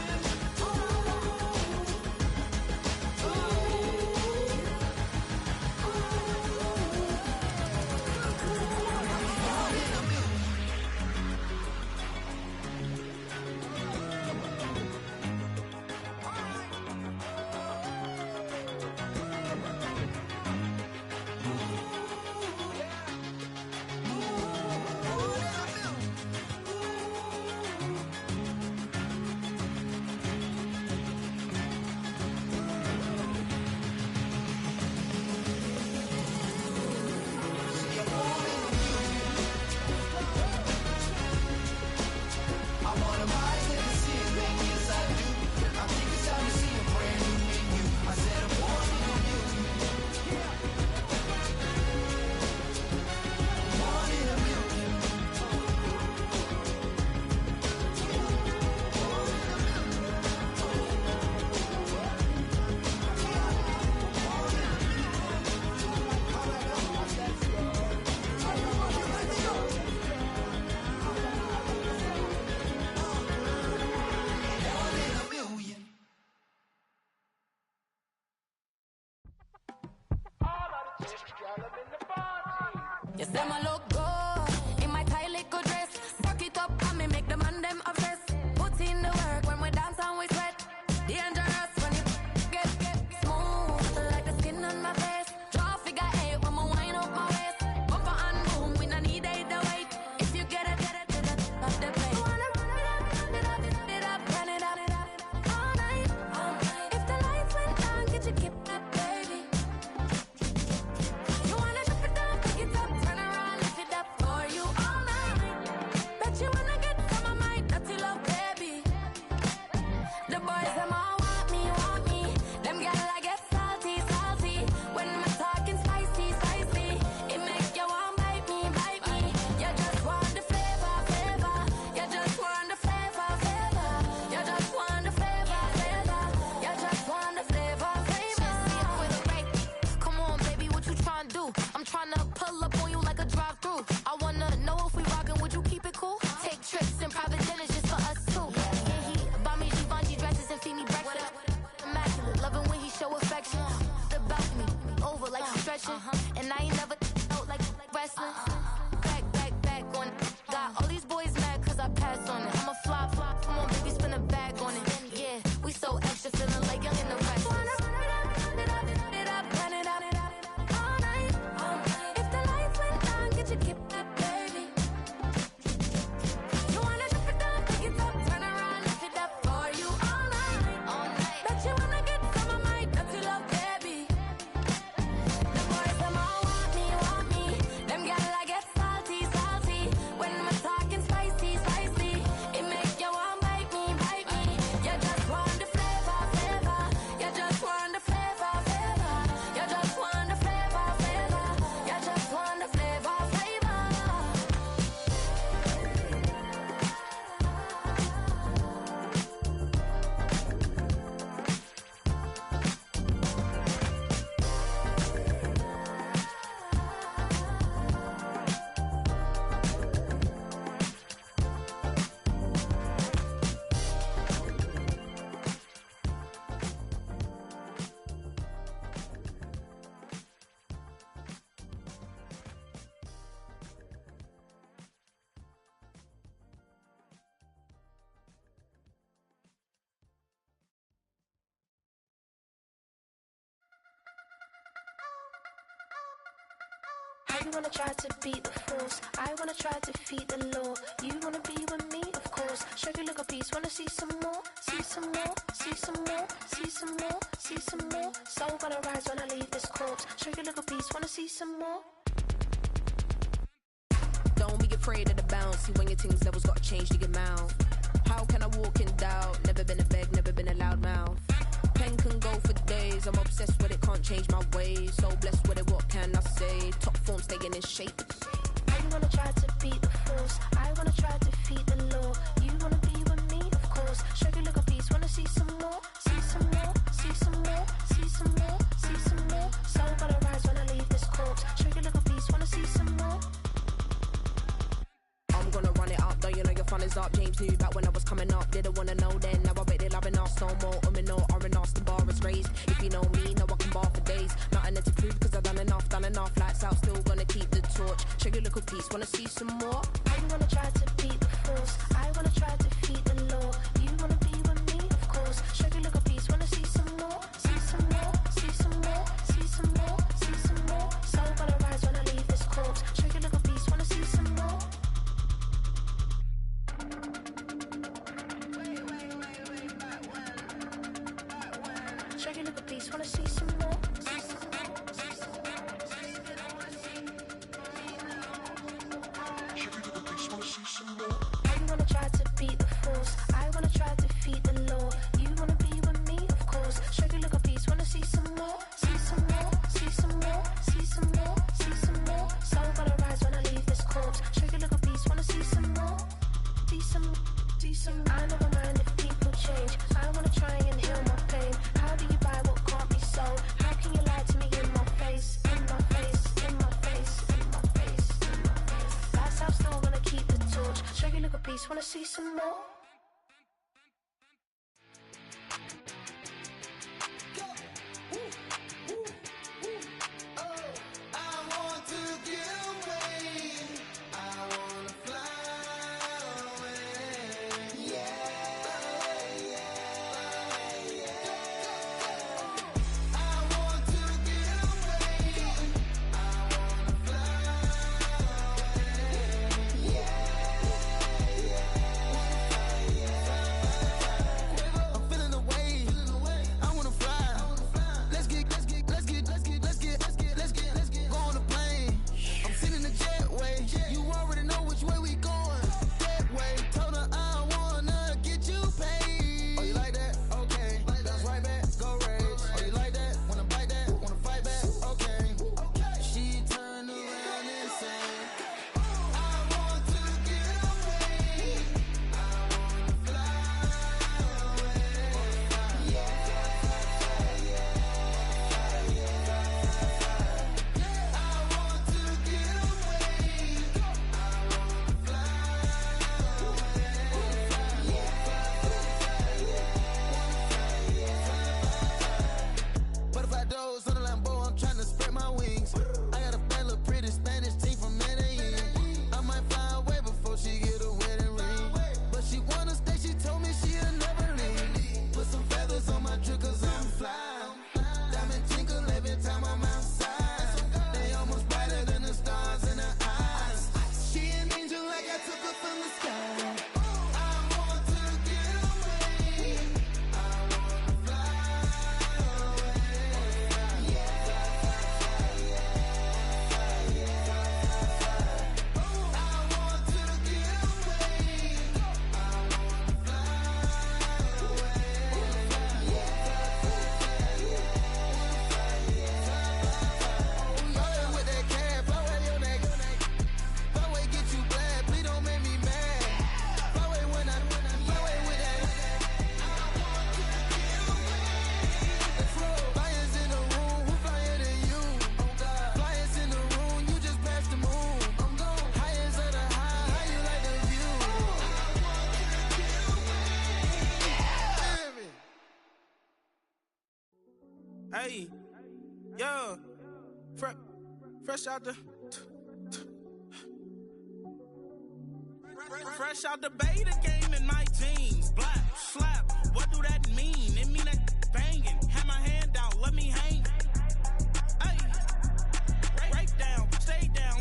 Yes, them a look good in my tight little dress. Rock it up and me make the man them obsessed. Put in the work when we dance and we sweat. Dangerous when you get smooth like the skin on my face. Draw figure eight when we wind up my waist. Bumper and boom, we no need either wait. If you get it, off the plate. You wanna run it up, run it up, all night. If the lights went down, get your kip up, baby. You wanna drop it down, pick it up, turn around, lift it up for you all night. Bet you wanna get some of my dirty love, baby. The boys them all want me. Them gyal I get salty. When I'm talking spicy. It make you want bite me. You just want the flavor. You just want the flavor. You just want the flavor. You just want the flavor. Just see it with a right. Come on, baby, what you tryna do? I'm tryna pull up on you like a drive-through. I wanna know if we rockin', would you keep it cool? Take trips and private dinners just for us two. Yeah, he buy me Givenchy dresses and feed me breakfast. Immaculate, loving when he show affection. The balcony, over like she's stretching. And I ain't never out like wrestling. Back on it. Got all these boys mad cause I passed on it. I'm a flop. Come on, baby, spin a bag on it. Yeah, we so extra, feeling like young in the rest. Run it up, all night. If the lights went down, get your kip up, baby. You wanna drop it down, pick it up, turn around, lift it up for you all night. Bet you wanna get some of my dirty love, baby. The boys them all want me. Them gyal I get salty. When I'm talking spicy. It Now you wanna try to beat the force. I wanna try to defeat the law. You wanna be with me, of course. Show you look a piece, wanna see some more, see some more, see some more, see some more, see some more. Soul gonna rise when I leave this corpse. Show you look a piece, wanna see some more. Don't be afraid of the bounce. See when your things levels gotta change to your mouth. How can I walk in doubt? Never been a beg, never been a loud mouth. Pen can go for days. I'm obsessed with it, can't change my ways. So blessed with it, what can I say? Top form staying in shape. Now you wanna try to beat the force. I wanna try to defeat the law. You wanna be with me, of course. Show you look a piece, wanna see some more, see some more, see some more, see some more, see some more. Soul gonna rise when I leave this corpse. Show you look a piece, wanna see some more. I'm gonna run it up, though you know your fun is up. James knew back when I was coming up, didn't wanna know then. Now I bet they're loving us no more. No R&R's, the bar is raised. If you know me, know I can bar for days. Nothing to prove cause I've done enough. Lights out, still gonna keep the torch. Show you a little piece, wanna see some more? Now you wanna try to beat the force. I wanna try to defeat the law. You wanna be with me, of course. Show you a little piece, wanna see some more, see some more, see some more, see some more, see some more. Soul gonna rise when I leave this corpse. Show you a little piece, wanna see some more. Show you a little piece, wanna see some more. Now you wanna try to beat the force. I wanna try to defeat the law. You wanna be with me, of course. Show you look a piece, wanna see some more, see some more, see some more, see some more, see some more. Soul gonna rise when I leave this corpse. Show you look a piece, wanna see some more, see some, see some. I never mind if people change. I wanna try and heal my pain. How do you buy what can't be sold? How can you lie to me in my face, in my face, in my face, in my face, in my face? That's how I'm still gonna keep the torch. Show you look a piece, wanna see some more? Hey, yeah, fresh out the beta game in my jeans. Black slap, what do that mean? It mean that banging. Have my hand out, let me hang. Hey, break down, stay down.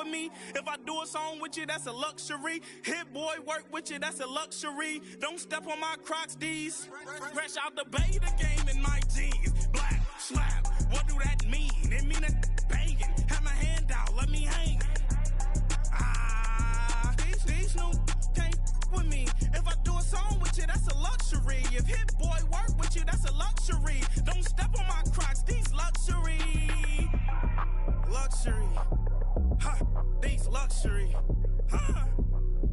with me. If I do a song with you, that's a luxury. Hit boy, work with you, that's a luxury. Don't step on my Crocs, D's. Fresh out the bay, the game in my jeans. Black, slap, what do that mean? It mean that banging. Have my hand out, let me hang it. These new can't with me. If I do a song with you, that's a luxury. If hit boy work with you, that's a luxury. Don't step on my Crocs, these luxury. Luxury. Ha, these luxury. Ha,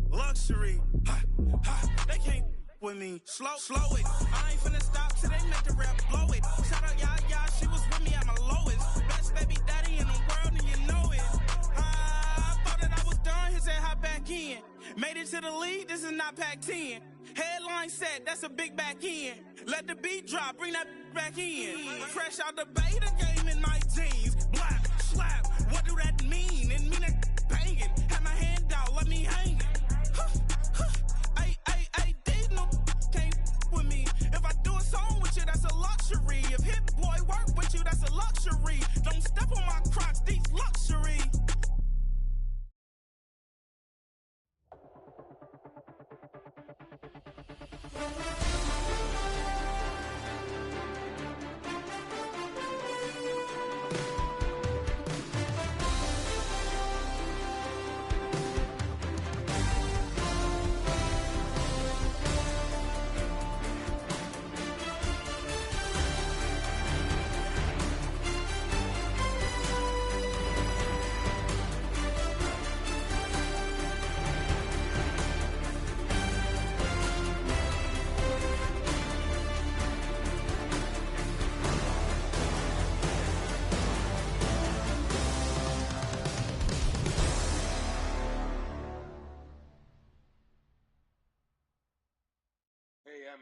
luxury. Ha, ha, they can't with me. Slow it. I ain't finna stop till they make the rap blow it. Shout out, yeah, she was with me at my lowest. Best baby daddy in the world, and you know it. I thought that I was done, he said hop back in. Made it to the league, this is not Pac-10. Headline set, that's a big back end. Let the beat drop, bring that back in. Fresh out the bay, the game in my jeans. Black, slap, what do that mean? It mean that banging. Have my hand out, let me hang it. These no can't with me. If I do a song with you, that's a luxury. If hit boy work with you, that's a luxury. Don't step on my Crocs, these luxury.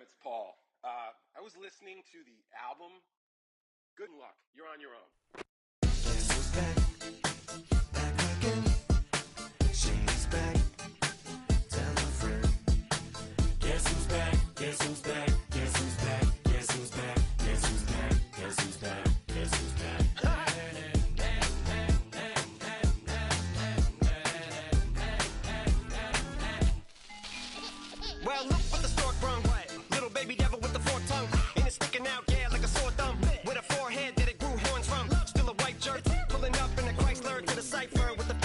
It's Paul. I was listening to the album. Good luck. You're on your own. Guess who's back? Back again. She's back. Tell a friend. Guess who's back? Guess who's back? Guess who's back? Guess who's back? Guess who's back? Guess who's back? Guess who's back? Well, look what the stork brung. Little baby devil with the forked tongue. And it's sticking out, yeah, like a sore thumb. With a forehead that it grew horns from. Still a white shirt. Pulling up in a Chrysler to the cipher with a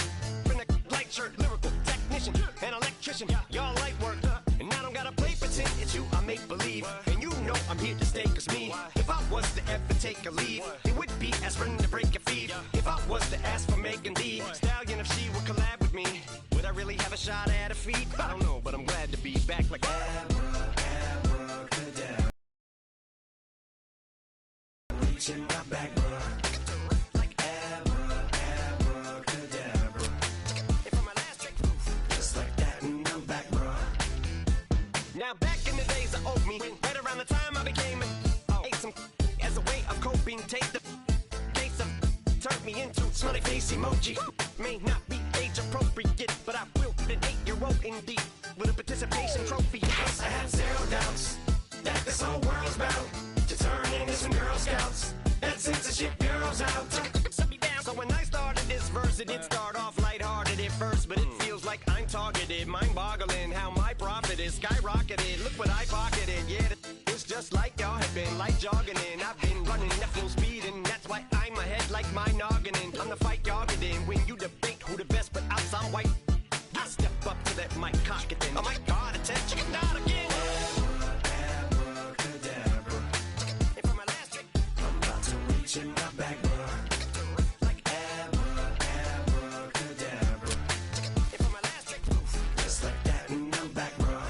in a light shirt. Lyrical technician, an electrician. Y'all light work. And I don't gotta play pretend. It's you I make believe. And you know I'm here to stay, cause me. If I was to ever take a lead, it would be aspirin to break your feet. If I was to ask for Megan D Stallion, if she would collab with me, would I really have a shot at her feet? I don't know, but I'm glad to be back like in my back, bruh. Like abracadabra. From my last trick, just like that, and I'm back, bruh. Now back in the days of old me, right around the time I became ate some as a way of coping. Take the case of turned me into smiley face emoji. May not be age appropriate, but I will put an 8-year-old indeed with a participation trophy. I have zero doubts that this whole world's bound to turn into some Girl Scouts. That censorship bureau's out. So when I started this verse, it did start off lighthearted at first, but it feels like I'm targeted. Mind-boggling how my profit is skyrocketed. Look what I pocketed. Yeah, it's just like y'all have been light jogging in. I've been running at full speed, and that's why I'm ahead like my noggin. I'm the fight y'all get in when you debate who the best, but outside white. I step up to that mic, cock it in. Oh my God, attention, not again. In my back, bruh. Like abracadabra. From my last trick, just like that, and I'm back, bruh.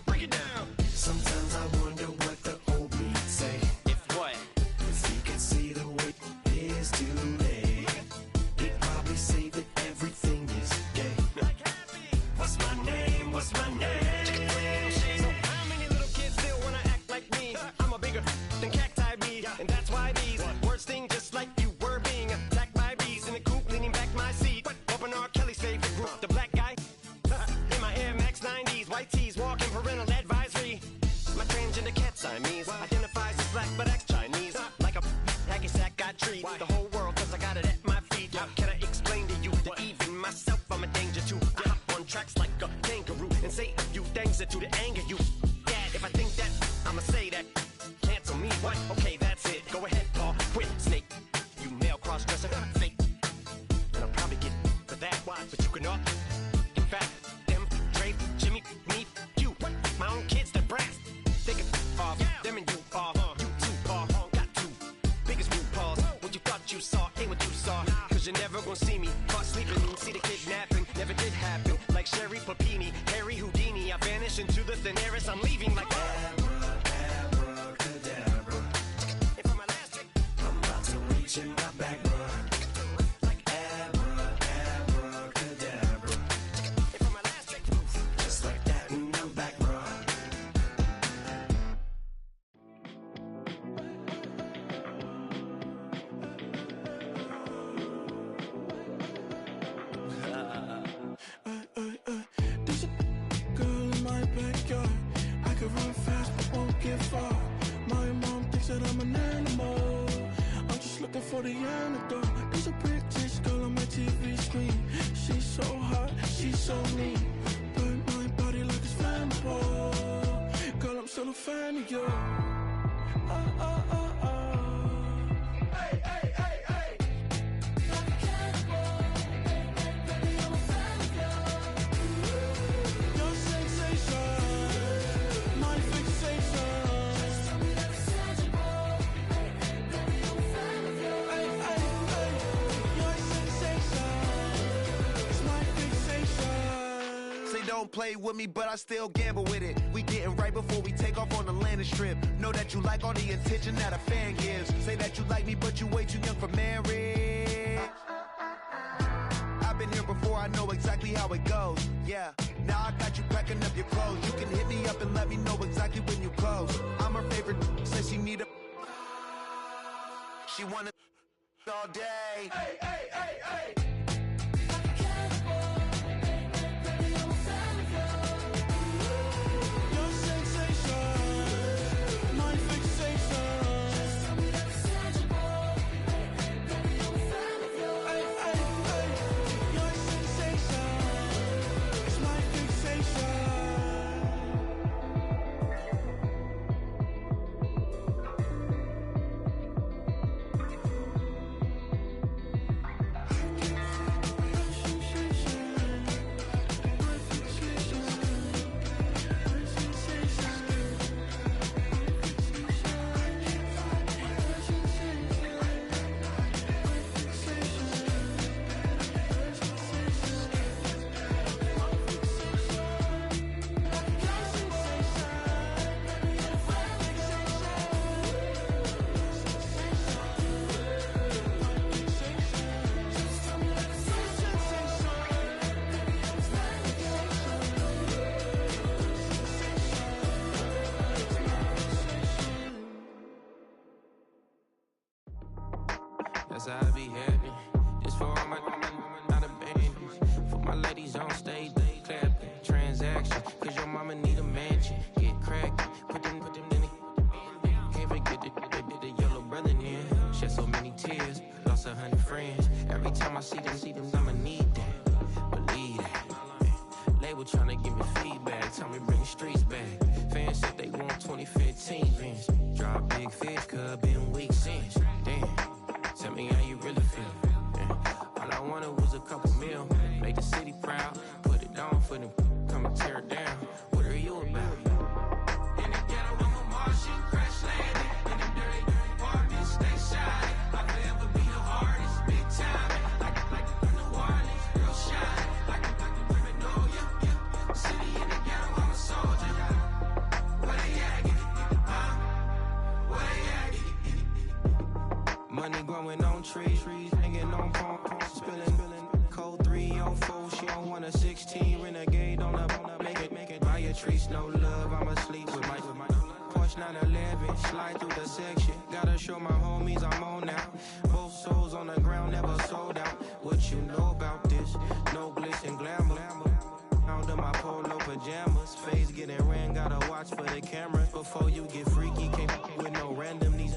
Break it down. Sometimes I wonder what the old me'd say. If what? If he could see the way it is today. squad, but you can all. In fact, them, Dre, Jimmy, me, you, my own kids, the brass. They can off, them and you off. You too, Paul, got two biggest RuPauls. What you thought you saw ain't what you saw. Cause you're never gonna see me caught sleeping. See the kidnapping, never did happen. Like Sherry Papini, Harry Houdini. I vanish into the thin air as I'm leaving like abracadabra. And for my last trick, I'm about to reach in my back, bruh. Like abracadabra. And for my last trick, just like that, and I'm back, bruh. There's a girl in my backyard. I could run fast but won't get far. My mom thinks that I'm an animal. I'm just looking for the antidote. There's a British girl on my TV screen. She's so hot, she's so mean. Burn my body like it's flammable. Girl, I'm still a fan of you. Hey, hey, hey, hey. Like a cannibal. Baby, I'm a fan of you. Your sensation, my fixation. Just tell me that it's tangible. Baby, I'm a fan of you. Hey, hey, hey. Your sensation is my fixation. Say don't play with me, but I still gamble with it. We getting right before we take off on the landing strip. Know that you like all the attention that a fan gives. Say that you like me, but you way too young for marriage. I've been here before, I know exactly how it goes. Yeah, now I got you packing up your clothes. You can hit me up and let me know exactly when you close. I'm her favorite, says she need a. She wanna all day. Hey, hey, hey, hey. Your sensation, my fixation. Just tell me that it's tangible. Baby, I'm a fan of you. Hey, hey, hey. Your sensation is my fixation. That's how I be happening. This for all my not abandoned. For my ladies on stage, they clapping. Transaction, cause your mama need a mansion. Get crackin', put them in it. Can't forget the yellow brother in. Shed so many tears, lost 100 friends. Every time I see them, I'ma need that. Believe that. Label tryna give me feedback, tell me bring the streets back. Fans said they want 2015 Vince. Drop big fish, cuz been weak since. Damn. Tell me how you really feel. Yeah. All I wanted was a couple mil. Make the city proud. Put it on for them. Come and tear it down. What are you about? In the ghetto, I'm a Martian. Crash landing. In them dirty apartments. Stay shining. I'll forever be the hardest. Big time. Like the New Orleans. Real shine. Like the women know ya. City in the ghetto, I'm a soldier. Where they at? Where they at? Money growing on trees, hanging on palms, spilling, code 304. She don't want a 16, renegade on up, make it. Buy a tree, no love, I'ma sleep with my Porsche 911, slide through the section. Gotta show my homies I'm on now. Both souls on the ground, never sold out. What you know about this? No glitz and glamour. Under my polo pajamas, face getting ran, gotta watch for the cameras. Before you get freaky, can't with no random these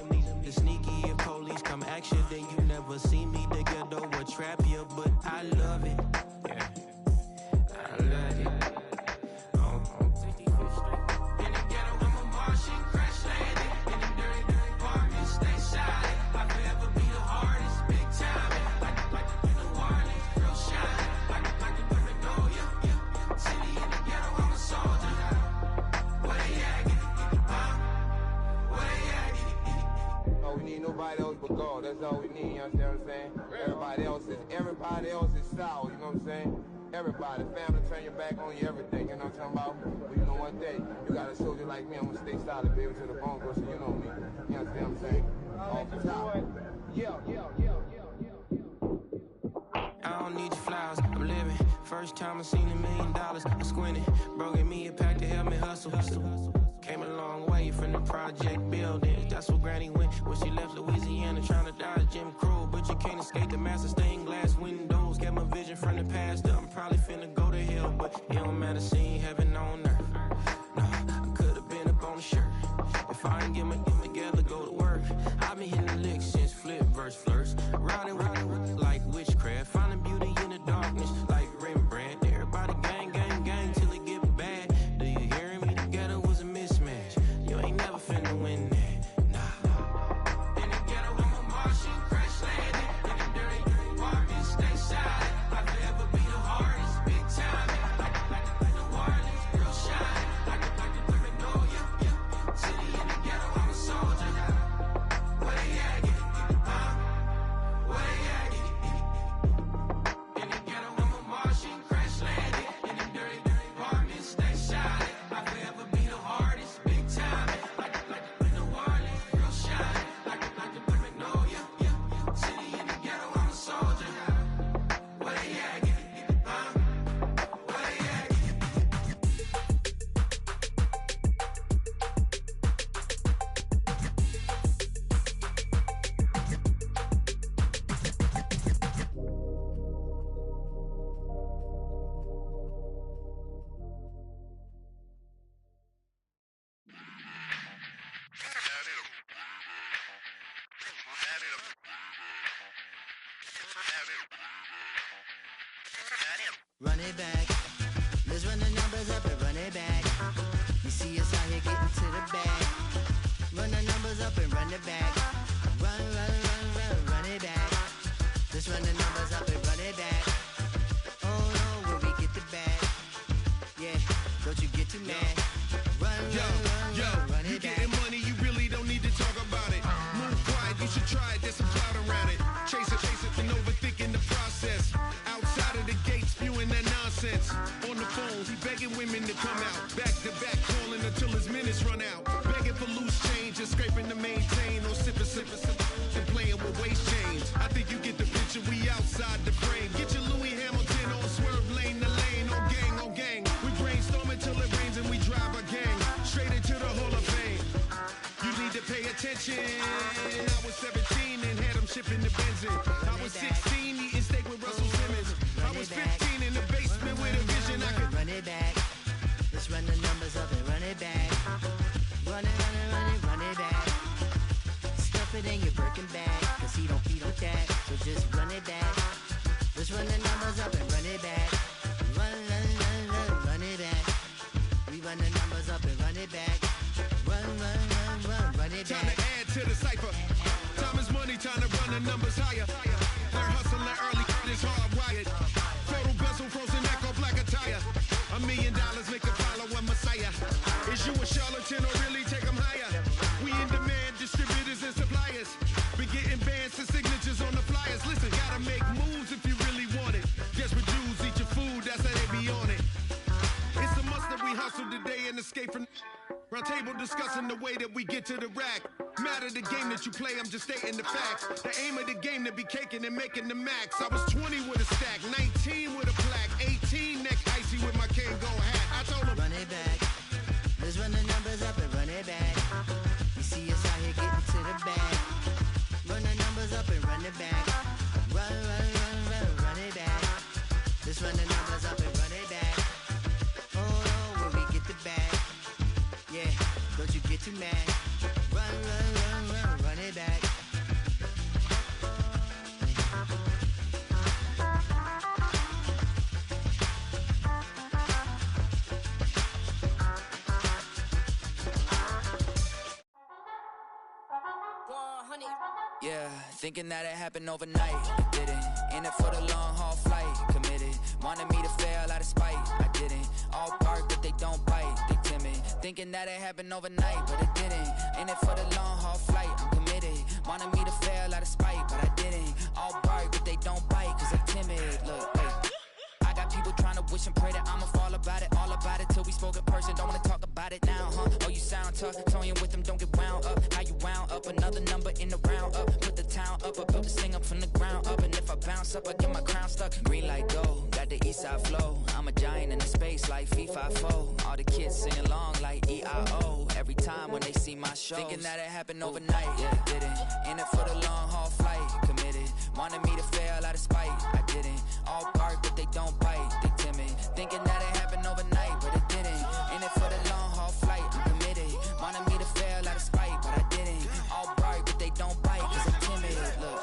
sneaky. If police come action, then you never see me. The ghetto will trap you, but I love it. Yeah, I love it. On 65th Street. In the ghetto, I'm a Martian, crash landing. In them dirty apartments, stay silent. I forever be the but go. That's all we need, you understand what I'm saying? Everybody else is sour, you know what I'm saying? Everybody, family, turn your back on you, everything, you know what I'm talking about? But you know one day, you got a soldier like me, I'm gonna stay solid, baby, to the bone, bro, so you know me. You understand what I'm saying? Off the top. I don't need your flowers, I'm living. First time I seen $1 million, I squinted. Bro gave me a pack to help me hustle. Came a long way from the project buildings. That's where Granny went when she left Louisiana, trying to dodge Jim Crow. But you can't escape the master stained glass windows. Got my vision from the past, I'm probably finna go to hell, but it don't matter, seeing heaven on earth. No, I could've been up on the shirt. If I ain't get my game together, go to work. I've been hitting the licks since flip verse flirts. Riding like witchcraft, finding beauty in the darkness like Rembrandt. Everybody gang, gang, gang till it get bad. Do you hear me? Together was a mismatch. You ain't never finna win that, nah. In the ghetto, I'm a Martian crash landing. In the dirty apartment, stay silent. I could ever be the hardest, big time. Like the wireless, real shine. Like the paranoia, yeah. City in the ghetto, I'm a soldier. Where they at? Where they at? In the ghetto, I'm a Martian crash landing. In the dirty apartment, stay silent. I could ever be the hardest, big time. Like the wireless, real shine. Like the paranoia, yeah. City in the ghetto, I'm a soldier. Where they at? Where they at? Run it back. Let's run the numbers up and run it back. You see us out here getting to the bag. Run the numbers up and run it back. Run it back. Let's run the numbers up and run it back. Oh no, when we get the bag. Yeah, don't you get too mad. Run it You back. getting money, you really don't need to talk about it. Move quiet, you should try it, there's some cloud around it. Chase it, and overthinking the process. Outside of the gate, spewing that nonsense. On the phone, he begging women to come out. Back to back, calling until his minutes run out. Begging for loose change and scraping to maintain. Or sipping, and playing with waist chains. I think you get the picture, we outside the frame. Get your Louis Hamilton on swerve lane to lane. On gang. We brainstorm until it rains and we drive our gang straight into the Hall of Fame. You need to pay attention. I was 17 and had them shipping the benzin. I was 16 eating steak with Russell Simmons. I was 15 in the basement with a vision. I could run it back. Let's run the numbers up and run it back. Run it back. Stuff it in your Birkin bag, cause he don't feed with that. So just run it back. Let's run the numbers up and run it back. Run it back. We run the numbers up and run it back. Run it back. time to add to the cipher. Time is money, time to run the numbers higher. They're hustling early, it's hardwired. Photo bezel, frozen echo, black attire. $1 million make a follow a messiah. Is you a charlatan or really take them higher? We in demand, distributors and suppliers. Be getting bands and signatures on the flyers. Listen, gotta make moves if you really want it. Desperate Jews eat your food, that's how they be on it. It's a must that we hustle today and escape from round table discussing the way that we get to the rack. Matter the game that you play, I'm just stating the facts. The aim of the game to be caking and making the max. I was 20 with a stack, 19 with a plaque, 18 neck icy with my Kango hat. I told him, run it back. Let's run the numbers up and run it back. You see us out here getting to the bag. Run the numbers up and run it back. Run it back. Let's run the numbers up and run it back. Oh no, when we get the bag. Yeah, don't you get too mad. Run it back. Yeah, thinking that it happened overnight. It didn't. In it for the long haul flight. Committed. Wanted me to fail out of spite. I didn't. All bark, but they don't bite. They timid. Thinking that it happened overnight, but it didn't. In it for the long haul flight. I'm committed. Wanted me to fail out of spite, but I didn't. All bark, but they don't bite, cause I'm timid. Look, hey. I got people trying to wish and pray that I'ma fall about it, all about it till we spoke in person. Don't wanna talk about it now, huh? Oh, you sound tough, toying with them, don't get wound up. How you wound up? Another number in the round up. Put the town up, I built this thing up from the ground up. And if I bounce up, I get my crown stuck. Green light go, got the east side flow. I'm a giant in the space like FIFA4. All the kids sing along like EIO. Every time when they see my show, thinking that it happened overnight, yeah, didn't. In it for the long haul flight, committed. Wanted me to fail out of spite, I didn't. All bark, but they don't bite, they timid. Thinking that it happened overnight, but it didn't. In it for the long haul flight, I'm committed. Wanted me to fail out of spite, but I didn't. All bark, but they don't bite, cause I'm timid. Look,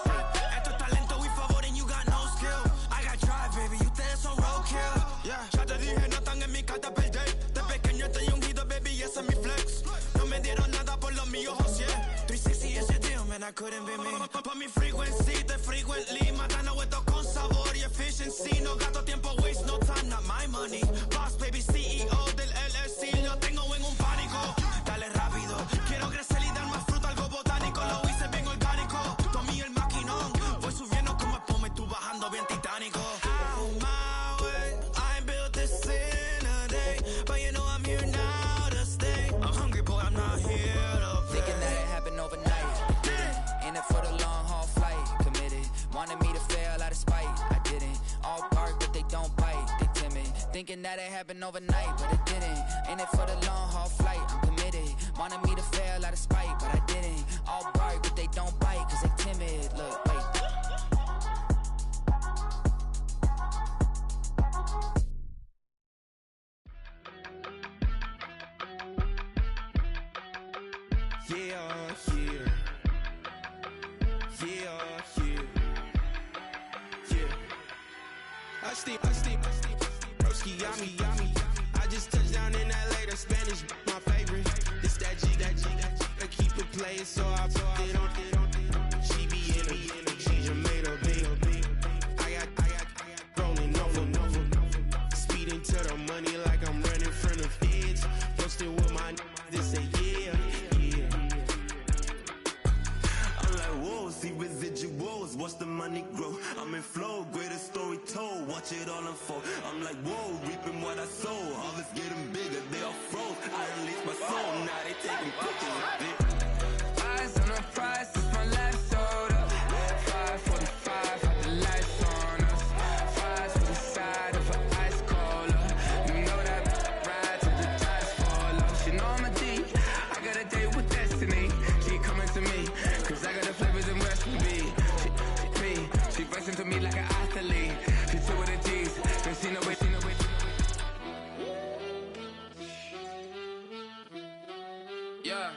Esto es talento y favor and you got no skill. I got drive, baby, ustedes son roadkill. Yeah, ya te dije, no están en mi carta perder. De pequeño estoy ungido, baby, ese es mi flex. No me dieron nada por los míos, José. 360 is your deal, man, I couldn't be me. Pa' mi frequency, te frequently. Matando esto con sabor y efficiency. No gasto tiempo, waste no time, not my money. Boss, baby, CEO del LLC. Lo tengo en un pánico. Dale rápido, quiero crecer y dar más fruto, algo botánico. Lo hice bien orgánico. Tomé el maquinón. Voy subiendo como espuma y tú bajando bien titánico. Out my way, I ain't built this in a day. But you know I'm here now to stay. I'm hungry, boy, I'm not here to play. Thinking that it happened overnight, didn't. In it for the long haul flight, committed. Wanted me to fail out of spite, I didn't. All bark, but they don't bite, they timid. Thinking that it happened overnight, but it didn't. In it for the long haul flight, I'm committed. Wanted me to fail out of spite, but I didn't. All bark, but they don't bite, cause they timid. Look, wait. Broski, yummy. I just touched down in LA, the Spanish, my favorite. This that G. I keep it playing, so I put it on. She be in it, she just made a big. I got rolling over. Speeding to the money like I'm running from the feds. Posting with my they say yeah. I'm like, whoa, see residuals, watch the money grow. I'm in flow, greatest story told, watch it all unfold. I'm like, whoa, reaping what I sow. Harvest getting bigger, they all froze. I release my soul, now they taking pictures of it. Eyes on the prize, it's my last soda. 5:45, had the lights on us. Fries for the side of an ice cola. You know that ride till the tires fall off. She know I'm a D, I got a date with destiny. She coming to me, cause I got the flavors and recipe. She flexing to me like an athlete. She two with the G's, then she know it. Yeah.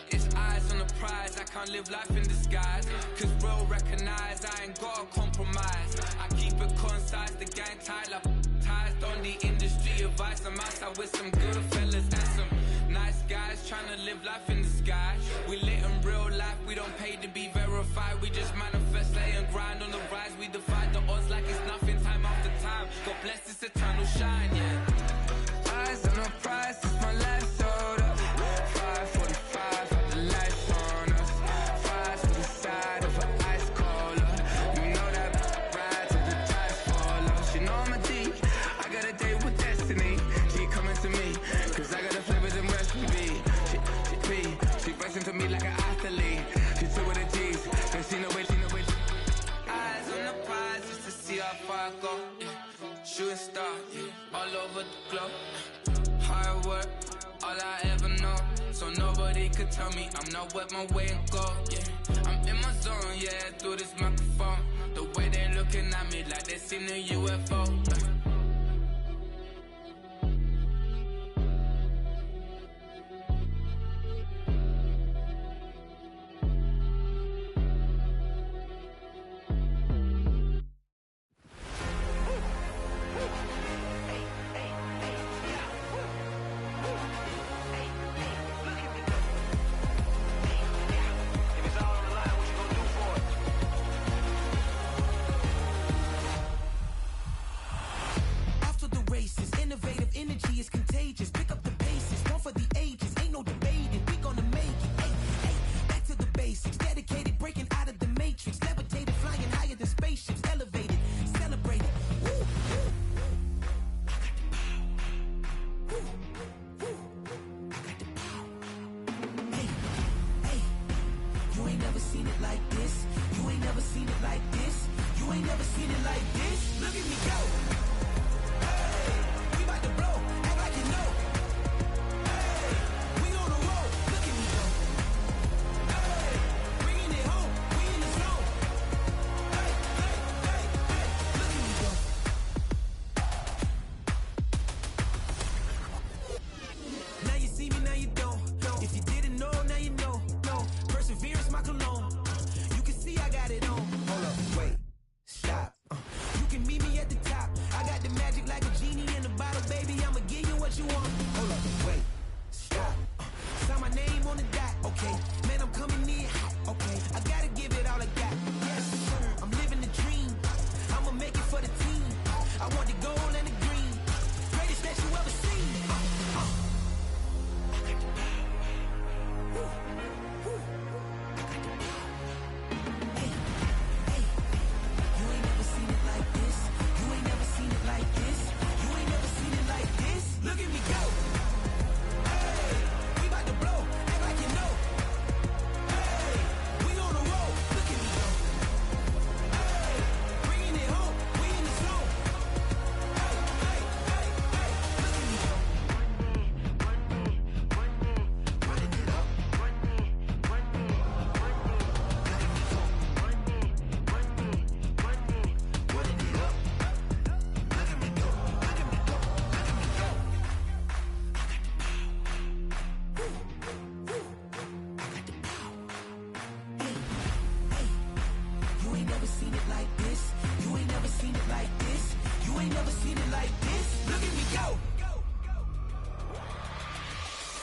It's eyes on the prize, I can't live life in disguise. Cause real recognize I ain't gotta compromise. I keep it concise, the gang tight like ties on the industry advice. I'm outside with some good fellas and some nice guys trying to live life in the sky. We lit in real life, we don't pay to be verified. We just manifest, lay and grind on the rise. We defy the odds like it's nothing, time after time. God bless this eternal shine, yeah. Eyes on the prize, it's my last soda. 5:45, had the lights on us. Fries for the side of an ice cola. You know that ride till the tires fall off. She know I'm a D, I got a date with destiny. She coming to me, cause I got the flavors and recipe. She flexing to me like an athlete. She two with the G's, then she know it. Eyes on the prize just to see how far I go. Yeah. Shooting star, yeah. All over the globe. Hard work, all I ever know. So nobody could tell me I'm not where my way and go. Yeah, I'm in my zone, yeah, through this microphone. The way they looking at me like they seen a UFO.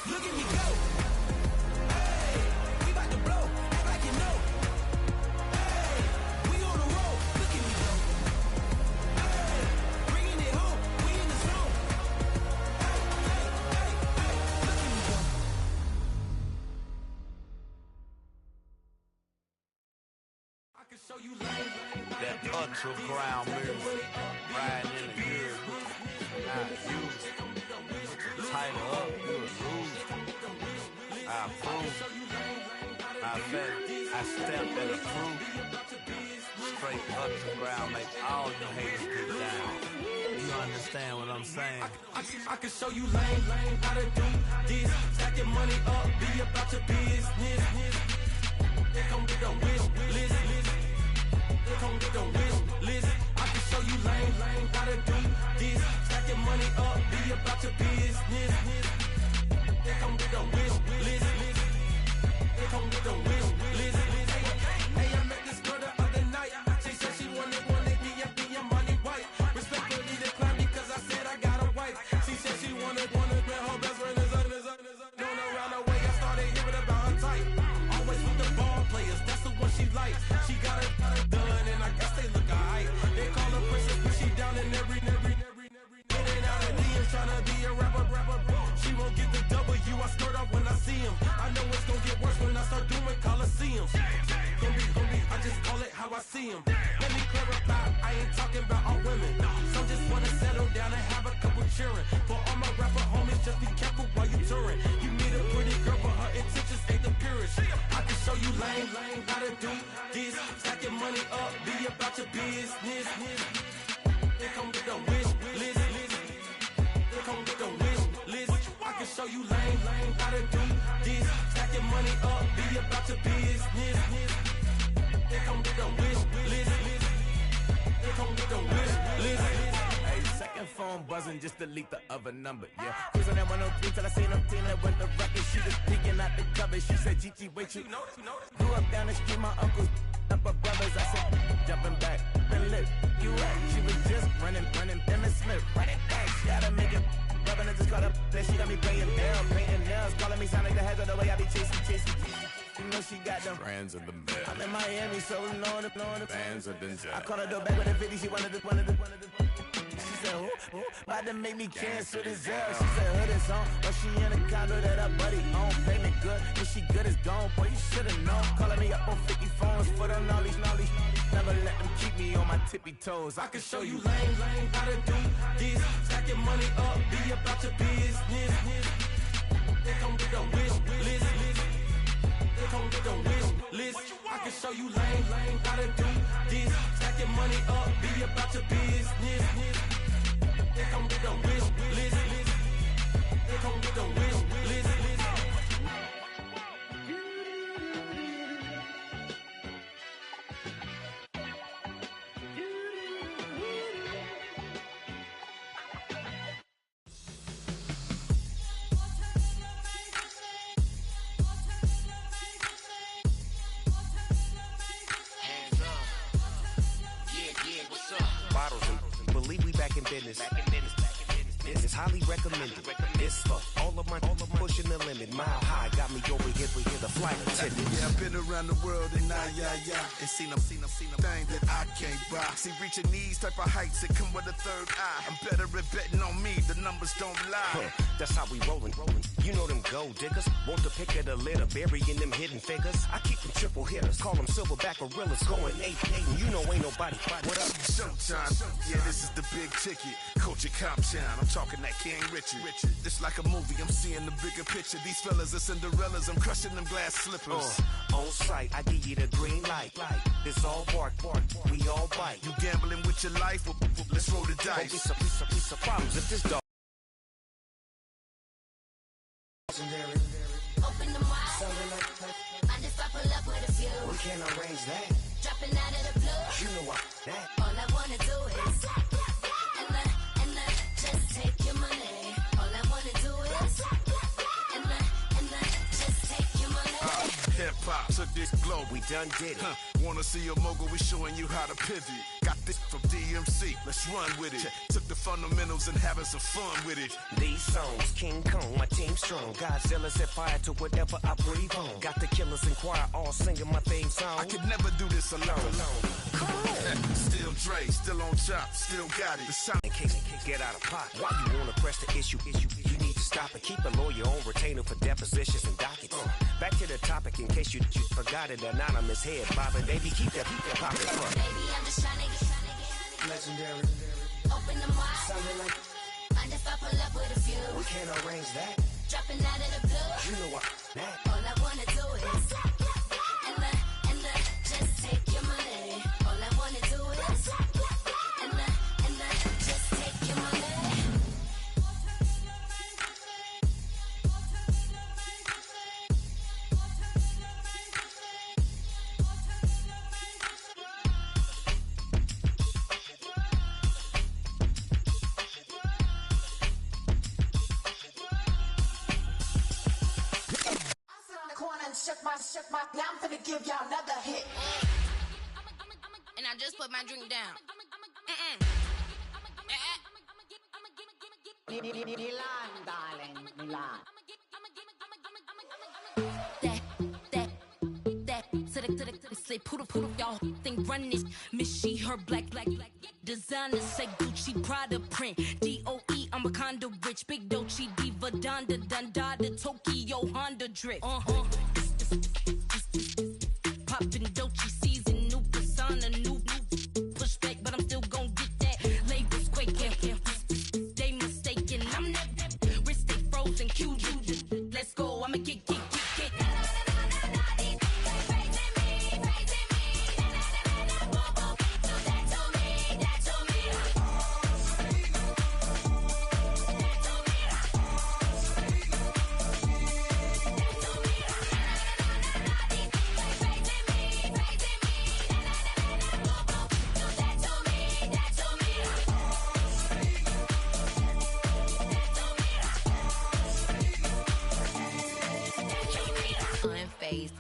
Look at me go. Hey, we about to blow. Act like you know. Hey, we on the road. Look at me go. Hey, bringing it home. We in the zone. Hey, hey, hey, hey. Look at me go. I can show you lane. That underground music, riding in the good, not used. Tighten up, you a lose. I approve. I bet I stepped in the proof. Straight underground, make all you haters get down. You understand what I'm saying? I can show you lane, how to do this. Stack your money up, be about your business. They come with a wish list. They come with a wish list. I can show you lane, how to do this. Stack your money up, be about your business. They come with a wish list. They come with a wish list. Hey, I met this girl the other night. She said she wanted me and be a money white. Respectfully declined because I said I got a wife. She said she wanted when her best friend is known around the way. I started hearing about her type. Always with the ball players, that's the one she likes. She got it done and I guess they look alright. They call her princess, but she down in every. In and out of DMs trying to be a rapper. She won't get the W, I skirt off when I see him. I know it's gonna get worse when I start doing Coliseums. Gonna be, I just call it how I see him. Let me clarify, I ain't talking about all women. Some just wanna settle down and have a couple cheering. For all my rapper homies, just be careful while you touring. You meet a pretty girl, but her intentions ain't the purest. I can show you lane, how to do this. Stack your money up, be about your business. They come with a wish list. They come with a wish list. I can show you lane, how to do this. Stack your money up, be about your business. They come with a wish list. They come with a wish list. Hey, second phone buzzing, just delete the other number, yeah. Cruising at 103 till I seen them Tina with the record. She was peeking out the cover. She said, Gigi, wait, you grew up down the street, my uncles up her brothers. I said, jumping back, been lit. You at? She was just running, Emmett Smith, run it back. She gotta make it. Rubbing it, just caught up. Then she got me playing down, painting nails, calling me sound like the heads of the way I be chasing. You know she got them Brands of the bed. I'm in Miami, so knowing the Bands of the jet. I caught her door back with a 50, she wanted the. She said, who? About to make me cancel this L. She said, hood is on, but she in a condo that her buddy own. Payment good, if she good is gone, boy, you should've known. Calling me up on 50 phones, foot on all these. Never let them keep me on my tippy toes. I can show you lane, how to do this. Stack your money up, be about your business. They come with a wish list. They come with a wish list. I can show you lane, how to do this. Stack your money up, be about your business. They come with a wish list. They come with a wish list. Bottles and believe we back in business. It's highly recommended. It's for all of my pushing the limit. Mile high got me over here for the flight attendant. Yeah, I've been around the world and and seen them thing that I can't buy. See, reaching these type of heights that come with a third eye. I'm better at betting on me, the numbers don't lie. That's how we rollin'. You know them gold diggers. Want to pick at a litter, burying them hidden figures. I keep them triple hitters, call them silverback gorillas. Going 8-8, and you know ain't nobody fight. What up? Showtime. Yeah, this is the big ticket. Culture Cop Town. I'm talking that King Richard. It's like a movie. I'm seeing the bigger picture. These fellas are Cinderellas. I'm crushing them glass slippers. On sight, I give you the green light. This all bark. We all bite. You gambling with your life? Well, let's roll the dice. Piece of problems if this dog. Open them wide. I just pull up with a few. We can't arrange that. Dropping out of the blue. You know what? That. All I wanna do is and just take your money. All I wanna do is and just take your money. Hip hop took this globe. We done did it. Wanna see a mogul? We showing you how to pivot. Got this from D DMC, let's run with it. Took the fundamentals and having some fun with it. These songs, King Kong, my team strong. Godzilla set fire to whatever I breathe on. Got the killers in choir all singing my theme song. I could never do this alone. Still Dre, still on top, still got it. The sound in case get out of pocket. Why you wanna press the issue? You need to stop it. Keep a lawyer on retainer for depositions and dockets. Back to the topic in case you forgot it. Anonymous head bobbing, baby, keep that popping. Baby, I'm just trying to get legendary. Open the mic. Sounding like mind if I pull up with a few? We can't arrange that. Dropping out of the blue. You know what? All I wanna do is and just take your money. All I wanna do is and just take your money. Shook my, now I'm finna give y'all another hit. And I just put my drink down. Milan, darling, Milan. That, say poodle, y'all think run this. Miss she, her black. Designer say Gucci, Prada print. DOE, I'm a condo rich. Big Dolce, Diva, Donda, Dundada, Tokyo, Honda drip. Poppin' Dolce season, new persona, new pushback, but I'm still gon' get that. Labels quaking, they mistaken. I'm that wrist stay frozen, QU. Let's go, I'ma get.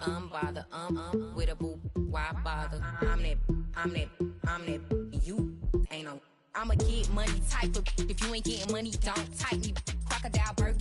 Unbothered, with a boo, why bother? I'm that, you ain't no. I'm a get money type of, if you ain't getting money, don't type me. Crocodile